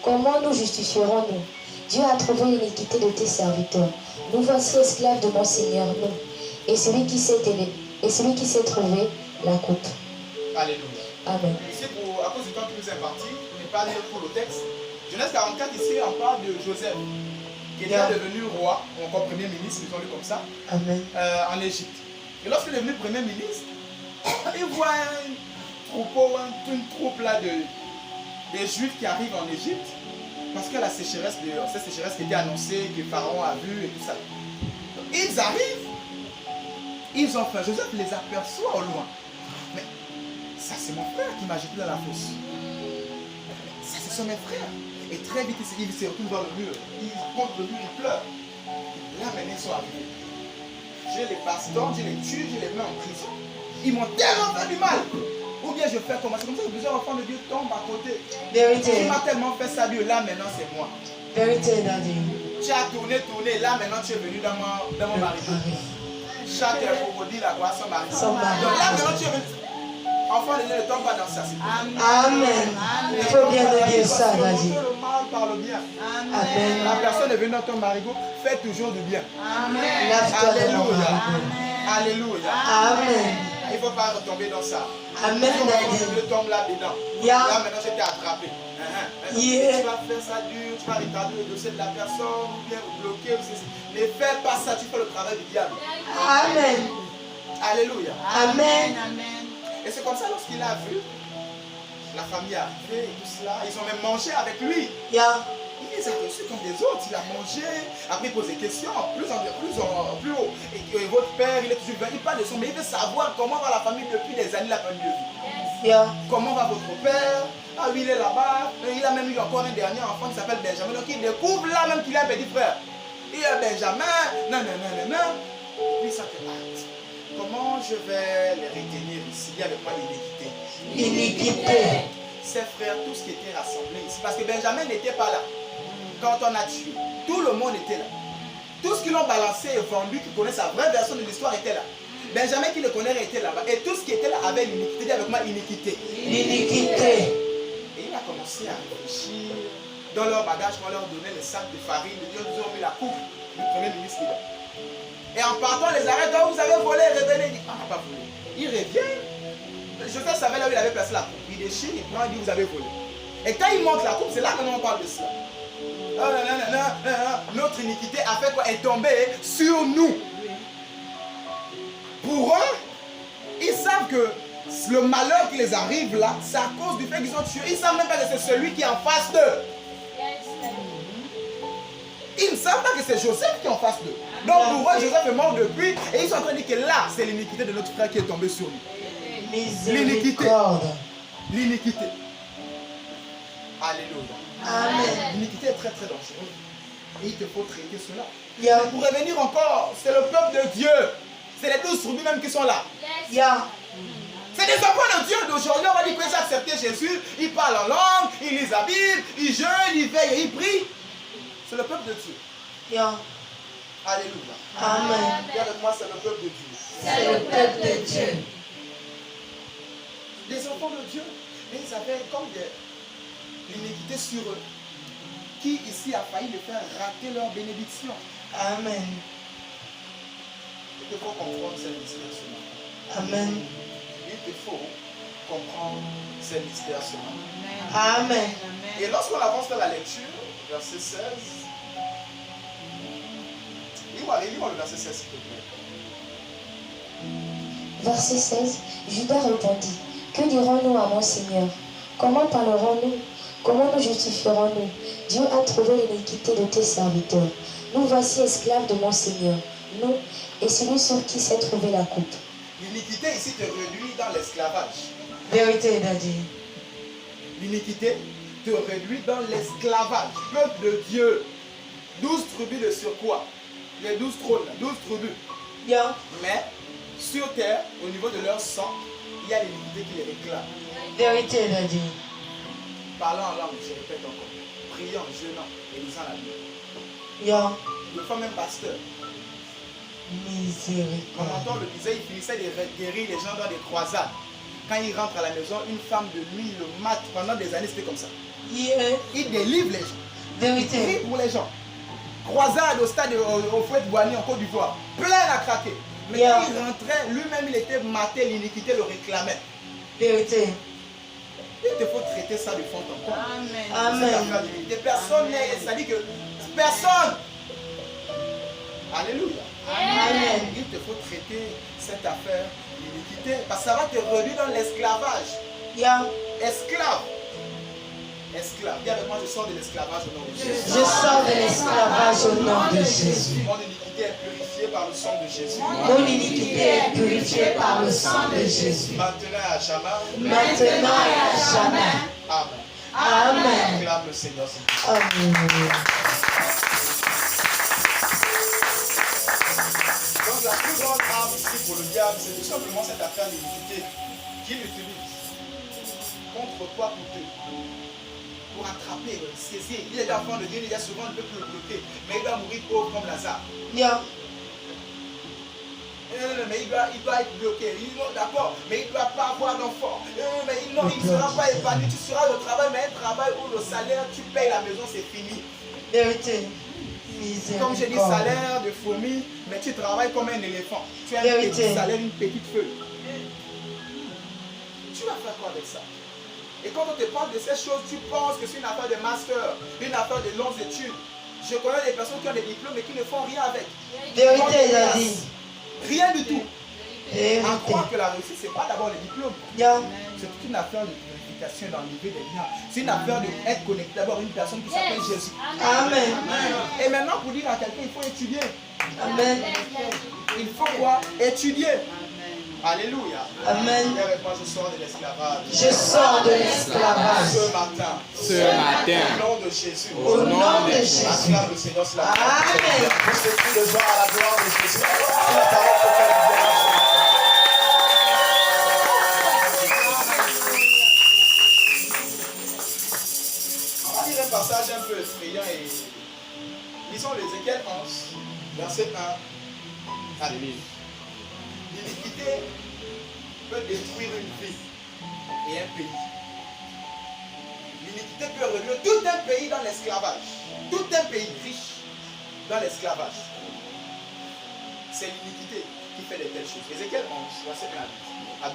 Comment nous justifierons-nous? Dieu a trouvé l'iniquité de tes serviteurs. Nous voici esclaves de mon Seigneur, nous. Et celui qui s'est trouvé la coupe. Alléluia. Amen. Ici, à cause du temps qui nous est imparti, je n'ai pas lire pour le texte. Genèse 44, ici, on parle de Joseph, qui était devenu roi, ou encore premier ministre, disons-le comme ça, Amen. en Égypte. Et lorsqu'il est devenu premier ministre, il voit un troupeau, une troupe là des Juifs qui arrivent en Égypte, parce que la sécheresse, cette sécheresse qui était annoncée, que Pharaon a vue et tout ça. Ils arrivent, Ils ont faim. Joseph les aperçoit au loin. Mais ça, c'est mon frère qui m'a jeté dans la fosse. Ça, ce sont mes frères. Et très vite, il se retrouve dans le mur. Il contre le mur, il pleure. Là, maintenant, ils sont arrivés. Je les bastonne, je les tue, je les mets en prison. Ils m'ont tellement fait du mal. Ou bien je fais comment? C'est comme ça que plusieurs enfants de Dieu tombent à côté. Vérité. Tu m'as tellement fait ça, Dieu. Là, maintenant, c'est moi. Vérité, Daddy. Tu as tourné. Là, maintenant, tu es venu dans mon mari. Chaque crocodile a quoi son mari. Son mari. Donc là, maintenant, tu es venu. Enfant de Dieu, ne tombe pas dans ça. Amen. Il faut bien nous dire ça, Daddy. Le mal parle bien. Amen. La personne est venue dans ton marigot, fais toujours du bien. Lave-toi de mon Alléluia. marigot. Alléluia. Amen. Il ne faut pas retomber dans ça. Amen, Si Daddy. tu tombe là-dedans. Yeah. Là, maintenant, je t'ai attrapé. Yeah. Tu vas faire ça dur, tu vas retarder le dossier de la personne, ou bien bloquer. Ne fais pas ça, tu fais le travail du diable. Amen. Alléluia. Amen. Et c'est comme ça, lorsqu'il a vu la famille arriver et tout cela, ils ont même mangé avec lui. Yeah. Il les a reçus comme des autres, il a mangé, après il pose des questions, plus haut. Et votre père, il est toujours venu, il parle de son, mais il veut savoir comment va la famille depuis des années, la famille de vie. Yeah. Comment va votre père? Ah oui, il est là-bas. Il a même eu encore un dernier enfant qui s'appelle Benjamin. Donc il découvre là même qu'il a un petit frère. Il a Benjamin, non. Et puis ça te hâte. Comment je vais les retenir ici? Il y avec moi l'iniquité. Iniquité. Ses frères, tous qui étaient rassemblés ici. Parce que Benjamin n'était pas là. Quand on a tué, tout le monde était là. Tous qui l'ont balancé et vendu, qui connaissent la vraie version de l'histoire, était là. Benjamin qui le connaît était là-bas. Et tous qui étaient là avaient l'iniquité. Dis avec moi iniquité. L'iniquité. Et il a commencé à réfléchir. Dans leur bagage, on leur donnait les sacs de farine. Ils ont mis la coupe du premier ministre. Et en partant, les arrête. Oh, vous avez volé, revenez. Il dit, on n'a pas volé. Il revient. Joseph savait là où il avait placé la coupe. Il déchire, il prend, il dit, vous avez volé. Et quand il monte la coupe, c'est là que on parle de cela. Notre iniquité a fait quoi? Est tombée sur nous. Pour eux, ils savent que le malheur qui les arrive là, c'est à cause du fait qu'ils ont tué. Ils ne savent même pas que c'est celui qui est en face d'eux. Ils ne savent pas que c'est Joseph qui est en face d'eux. Donc pour eux, Joseph est mort depuis. Et ils sont en train de dire que là, c'est l'iniquité de notre frère qui est tombée sur nous. Miséricorde. L'iniquité. Alléluia. Amen. L'iniquité est très très dangereuse. Et il te faut traiter cela. Yeah. Mais pour revenir encore, c'est le peuple de Dieu. C'est les 12 tribus même qui sont là. Yeah. C'est des enfants de Dieu d'aujourd'hui. On va dire qu'ils ont accepté Jésus. Ils parlent en langue, ils lisent la Bible, ils jeûnent, ils veillent et ils prient. C'est le peuple de Dieu. Yeah. Alléluia. Amen. Viens avec moi, c'est le peuple de Dieu. C'est le peuple de Dieu. Des enfants de Dieu, mais ils avaient comme l'iniquité sur eux. Qui ici a failli les faire rater leur bénédiction? Amen. Il te faut comprendre ces mystères ce matin. Amen. Il te faut comprendre ces mystères ce matin. Amen. Et lorsqu'on avance dans la lecture, verset 16, lis-moi le verset 16 s'il te plaît. Verset 16, Judas répondit, que dirons-nous à mon Seigneur? Comment parlerons-nous? Comment nous justifierons-nous? Dieu a trouvé l'iniquité de tes serviteurs. Nous voici esclaves de mon Seigneur, nous et celui sur qui s'est trouvée la coupe. L'iniquité ici te réduit dans l'esclavage. Vérité, Daddy. L'iniquité te réduit dans l'esclavage. Peuple de Dieu. 12 tribus de sur quoi? Les 12 trônes, 12 tribus. Yeah. Mais sur terre, au niveau de leur sang, il y a l'iniquité qui les réclame. Vérité, Daddy. Parlant en langue, je répète encore. Priant, jeûnant et lisant la Bible. Yeah. Le fois même pasteur. On Miséricorde. entend le disait, il finissait de guérir les gens dans des croisades. Quand il rentre à la maison, une femme de nuit le mate. Pendant des années, c'était comme ça. Yeah. Il délivre les gens. Il Vérité. prie pour les gens. Croisade au stade au Fouette-Boigny en Côte d'Ivoire. Plein à craquer. Mais Yeah. quand il rentrait, lui-même il était maté, l'iniquité le réclamait. Vérité. Il te faut traiter ça de fond en comble. Amen. Cette affaire d'iniquité. Personne n'est. Ça dit que personne. Alléluia. Amen. Il te faut traiter cette affaire d'iniquité parce que ça va te réduire dans l'esclavage. Yeah. Esclave. esclave. Dis avec moi, je sors de l'esclavage au nom de Jésus. Je sors de l'esclavage au nom de Jésus. Mon iniquité est purifiée par le sang de Jésus. Mon iniquité est purifiée par le sang de Jésus. Maintenant et à jamais. Maintenant et à jamais. Amen. Amen. Acclame le Seigneur. Amen. Donc la plus grande arme ici pour le diable, c'est tout simplement cette affaire d'iniquité qu'il utilise contre toi pour attraper, saisir. Il est l'enfant de Dieu, il est souvent ne peut plus le bloquer, mais il va mourir pauvre comme Lazare. Yeah. Mais il doit être bloqué. D'accord, mais il ne doit pas avoir d'enfant. Mais il ne sera pas épanoui. Tu seras au travail, mais un travail où le salaire, tu payes la maison, c'est fini. Vérité. Comme j'ai dit, salaire de fourmi, mais tu travailles comme un éléphant. Tu as un petit salaire, une petite feuille. Tu vas faire quoi avec ça? Et quand on te parle de ces choses, tu penses que c'est une affaire de master, une affaire de longues études. Je connais des personnes qui ont des diplômes et qui ne font rien avec. Vérité, Daddy. Rien du tout. Vérité. En croire que la réussite, ce n'est pas d'abord les diplômes. Yeah. C'est toute une affaire de purification, d'enlever des liens. C'est une affaire d'être connecté d'abord à une personne qui s'appelle Jésus. Amen. Et maintenant, pour dire à quelqu'un, il faut étudier. Amen. Il faut quoi? Étudier. Alléluia. Amen. Et avec moi, je sors de l'esclavage. Je sors de l'esclavage. Ce matin. Au nom de Jésus. Au nom de Jésus. Acclame le Seigneur. Amen. Pousse le cri de joie à la gloire de Jésus. La parole peut faire du bien. On va lire un passage un peu effrayant et lisons l'Ézéchiel 11, verset 1 à 2. L'iniquité peut détruire une vie et un pays. L'iniquité peut réduire tout un pays dans l'esclavage. Tout un pays riche dans l'esclavage. C'est l'iniquité qui fait de telles choses. Ézéchiel 11, verset 1 à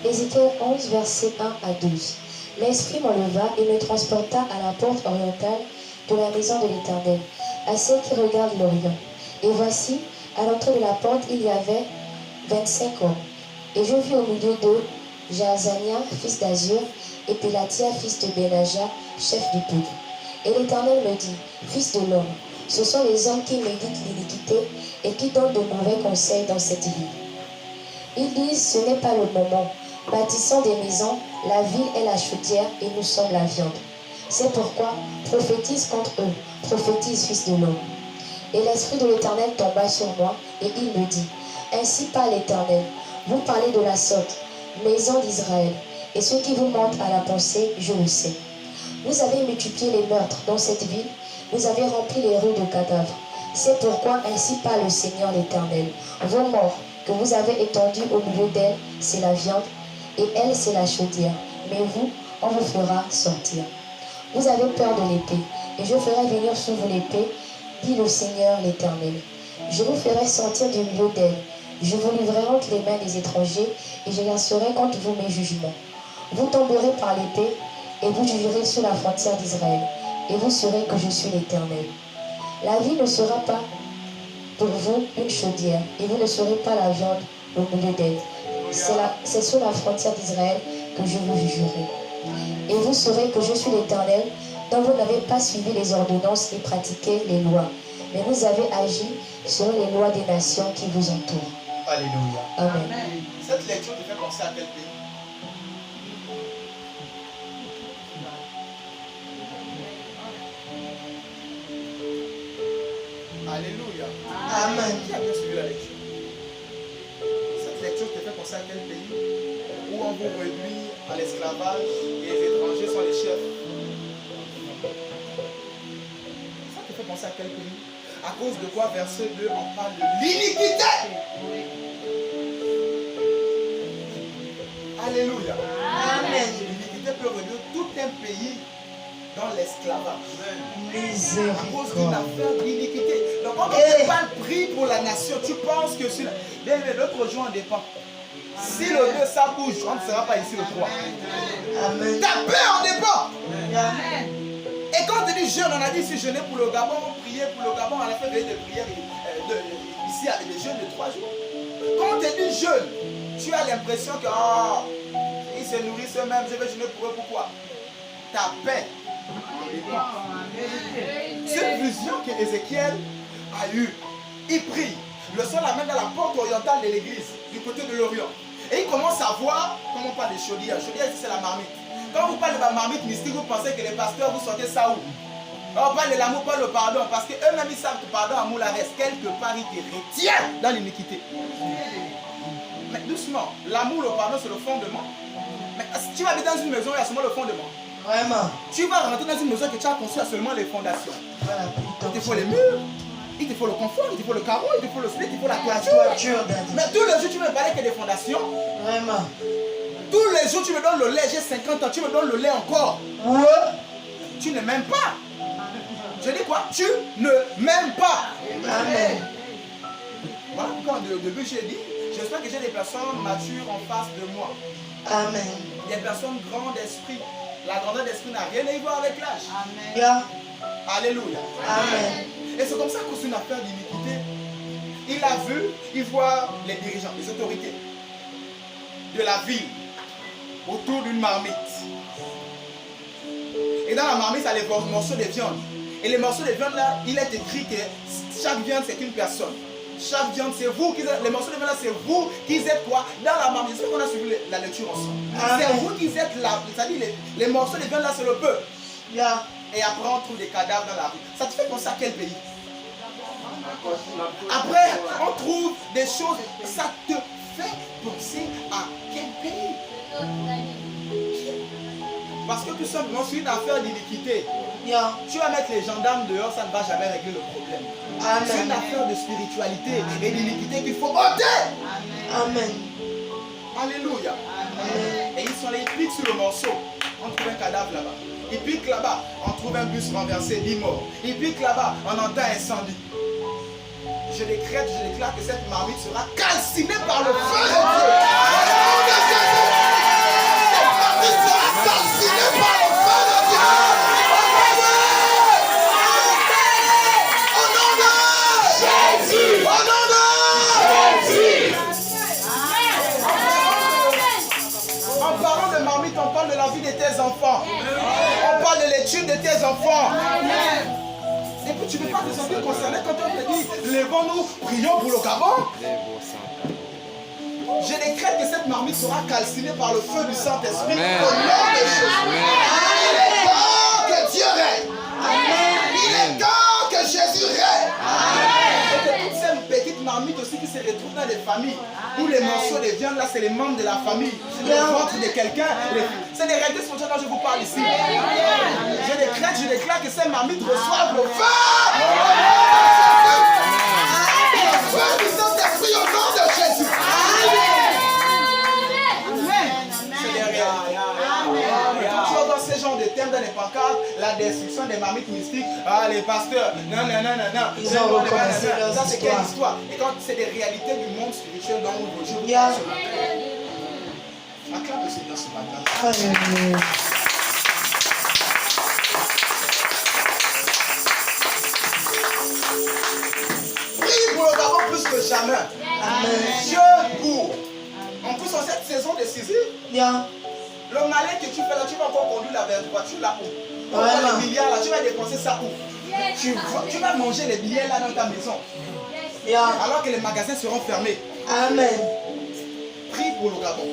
12. Ézéchiel 11, verset 1 à 12. L'Esprit m'enleva et me transporta à la porte orientale de la maison de l'Éternel, à celle qui regarde l'Orient. Et voici, à l'entrée de la porte, il y avait 25 hommes. Et je vis au milieu d'eux Jaazania, fils d'Azur, et Pélatia, fils de Benaja, chef du peuple. Et l'Éternel me dit, fils de l'homme, ce sont les hommes qui méditent l'iniquité et qui donnent de mauvais conseils dans cette ville. Ils disent, ce n'est pas le moment. Bâtissons des maisons, la ville est la chaudière et nous sommes la viande. C'est pourquoi prophétise contre eux, prophétise, fils de l'homme. Et l'Esprit de l'Éternel tomba sur moi, et il me dit, ainsi parle l'Éternel, vous parlez de la sorte, maison d'Israël, et ce qui vous monte à la pensée, je le sais. Vous avez multiplié les meurtres dans cette ville, vous avez rempli les rues de cadavres. C'est pourquoi ainsi parle le Seigneur l'Éternel. Vos morts que vous avez étendus au milieu d'elle, c'est la viande, et elle, c'est la chaudière. Mais vous, on vous fera sortir. Vous avez peur de l'épée, et je ferai venir sur vous l'épée, dit le Seigneur l'Éternel. Je vous ferai sortir du milieu d'elle. Je vous livrerai entre les mains des étrangers, et je lancerai contre vous mes jugements. Vous tomberez par l'épée, et vous jugerez sur la frontière d'Israël, et vous saurez que je suis l'Éternel. La vie ne sera pas pour vous une chaudière, et vous ne saurez pas la viande au milieu d'elle. C'est sur la frontière d'Israël que je vous jugerai. Et vous saurez que je suis l'Éternel, dont vous n'avez pas suivi les ordonnances et pratiqué les lois, mais vous avez agi selon les lois des nations qui vous entourent. Alléluia. Amen. Cette lecture te fait penser à quel pays? Alléluia. Amen. Qui a bien suivi la lecture? Cette lecture te fait penser à quel pays? Où on vous réduit à l'esclavage et les étrangers sont les chefs. Ça te fait penser à quel pays? À cause de quoi, verset 2, on parle de l'iniquité. Alléluia. Amen. L'iniquité peut réduire tout un pays dans l'esclavage. À cause d'une Miséricorde. affaire d'iniquité. Donc quand on ne pas le prix pour la nation, tu penses que sur bien, mais l'autre jour on dépend. Si le 2 ça bouge, on ne sera pas ici le 3. Amen. Ta peur on dépend. Amen. Et quand on dit jeûne, on a dit si jeûner pour le Gabon, prier pour le Gabon, à la fin de prière ici avec des jeûnes de 3 jours. Quand on te dit jeûne, tu as l'impression que se nourrissent eux-mêmes, je vais jeûner pour eux. Pourquoi? Ta paix. Cette vision que Ézéchiel a eue, il prie. Le sol l'amène dans la porte orientale de l'église, du côté de l'Orient. Et il commence à voir, comme on parle de chaudière. Chaudière, c'est la marmite. Quand vous parlez de la marmite mystique, vous pensez que les pasteurs, vous sortez ça où? On parle de l'amour, pas le pardon. Parce qu'eux-mêmes, ils savent que pardon, amour, la reste. Quelque part, ils te retiennent dans l'iniquité. Mais doucement, l'amour, le pardon, c'est le fondement. Mais si tu vas habiter dans une maison, il y a seulement le fondement. Vraiment. Tu vas rentrer dans une maison que tu as construit, il y a seulement les fondations. Voilà. Il te faut les murs, il te faut le confort, il te faut le carreau, il te faut le split, il te faut la toiture. Mais tous les jours, tu ne me parlais que des fondations. Vraiment. Tous les jours, tu me donnes le lait, j'ai 50 ans, tu me donnes le lait encore. Ouais. Tu ne m'aimes pas. Je dis quoi? Tu ne m'aimes pas. Amen. Voilà pourquoi au début j'ai dit, j'espère que j'ai des personnes matures en face de moi. Amen. Des personnes grandes d'esprit. La grandeur d'esprit n'a rien à y voir avec l'âge. Yeah. Alléluia. Amen. Et c'est comme ça que c'est une affaire d'iniquité. Il a vu, il voit les dirigeants, les autorités de la ville autour d'une marmite. Et dans la marmite, il y a les morceaux de viande. Et les morceaux de viande là, il est écrit que chaque viande c'est une personne. Chaque viande c'est vous qui êtes, les morceaux de viande là c'est vous qui êtes quoi? Dans la marmite. C'est ce qu'on a suivi la lecture ensemble. C'est vous qui êtes là. C'est-à-dire les morceaux de viande là c'est le peuple. Yeah. Et après on trouve des cadavres dans la rue. Ça te fait penser à quel pays? Après on trouve des choses. Ça te fait penser à quel pays? Parce que tout simplement c'est une affaire d'iniquité. Yeah. Tu vas mettre les gendarmes dehors, ça ne va jamais régler le problème. Amen. C'est une affaire de spiritualité et d'iniquité qu'il faut ôter. Amen. Alléluia. Amen. Et ils sont là, ils piquent sur le morceau. On trouve un cadavre là-bas. Ils piquent là-bas, on trouve un bus renversé, 10 morts. Ils piquent là-bas, on entend un incendie. Je décrète, je déclare que cette marmite sera calcinée par le feu de Dieu. Au nom de Jésus. Cette marmite sera calcinée par le feu de Dieu. Au nom de Jésus. Au nom de Jésus. En parlant de marmite, on parle de la vie de tes enfants. On parle de l'étude de tes enfants. Et puis tu ne peux pas te sentir concerné quand on te dit levons-nous, prions pour le Gabon. Je décrète que cette marmite sera calcinée par le feu du Saint-Esprit au nom de Jésus. Il est temps que Dieu règne. Il est temps que Jésus règne. Et que toutes ces petites marmites aussi qui se retrouvent dans les familles, où les morceaux de viande là c'est les membres de la famille, le ventre de quelqu'un, c'est des réalités spirituelles dont je vous parle ici. Je déclare que ces marmites reçoivent le feu. Le feu du Saint-Esprit au nom de Jésus. C'est des réalités. Tu vas voir ces genres de thèmes dans les pancartes, la destruction des marmites mystiques, les pasteurs, non. Ils ont recommencé leur Ça c'est quelle histoire. histoire? Et quand c'est des réalités du monde spirituel dont je vous Yeah. parle ce matin. Acclame le Seigneur ce matin. Alléluia. Prie pour le Gabon plus que jamais. Amen. Dieu pour. En plus, en cette saison de saisie, Yeah. le malin que tu fais là, tu vas encore conduire la voiture là où? Vraiment. Les milliards là, tu vas dépenser ça où? Tu vas manger les billets là dans ta maison. Yeah. Alors que les magasins seront fermés. Amen. Prie pour le Gabon.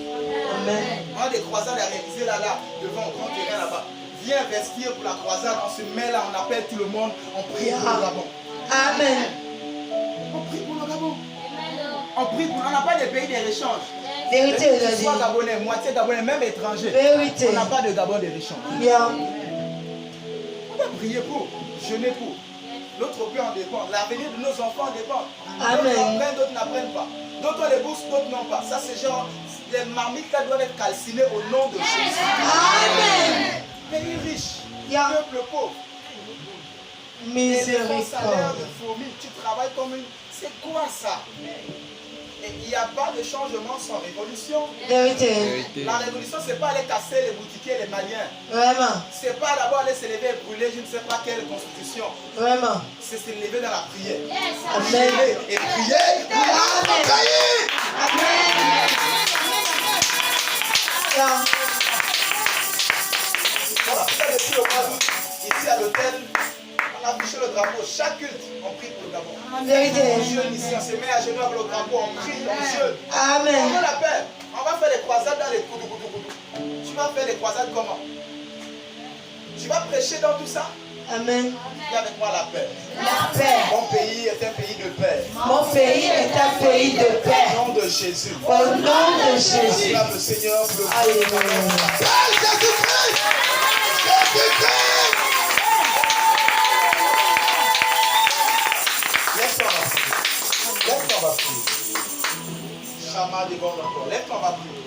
Amen. On a des croisades à réaliser là, devant au grand terrain là-bas. Viens investir pour la croisade, on se met là, on appelle tout le monde, on prie pour le Gabon. Amen. On prie pour le Gabon. On prie pour. On n'a pas de pays d'échange. Vérité, il a Que tu dit. sois gabonais, moitié gabonais, même étranger. Vérité. On n'a pas de Gabon d'échange. Yeah. On va prier pour, jeûner pour. Notre pays en dépend. L'avenir de nos enfants en dépend. Amen. D'autres apprennent, d'autres n'apprennent pas. D'autres ont les bourses, d'autres n'ont pas. Ça, c'est genre, les marmites là doivent être calcinées au nom de Jésus. Amen. Pays riche, Yeah. peuple pauvre. Et les salaires Miséricorde. de fourmis, tu travailles comme une. C'est quoi ça? Et il n'y a pas de changement sans révolution. Vérité. La révolution, c'est pas aller casser les boutiquiers, les Maliens. Vraiment. C'est pas d'abord aller se lever et brûler je ne sais pas quelle constitution. Vraiment. C'est se lever dans la prière. Amen. Et prier pour notre pays. Yeah. l'hôtel, on a affiché le drapeau. Chaque culte, on prie pour le Gabon. Vérité. Les jeunes ici, on se met à genoux avec le drapeau, on prie, on jeûne. Amen. On veut la paix. On va faire des croisades dans les koudou. Tu vas faire des croisades comment? Tu vas prêcher dans tout ça? Amen. Dis avec moi la paix. La paix. Mon pays est un pays de paix. Mon pays est un pays de paix. Au nom de Jésus. Au nom de Jésus. Acclame le Seigneur pour le Alléluia. Lève-toi, on va prier. Lève-toi, on va prier. Chama de bon encore. Lève-toi, on va prier.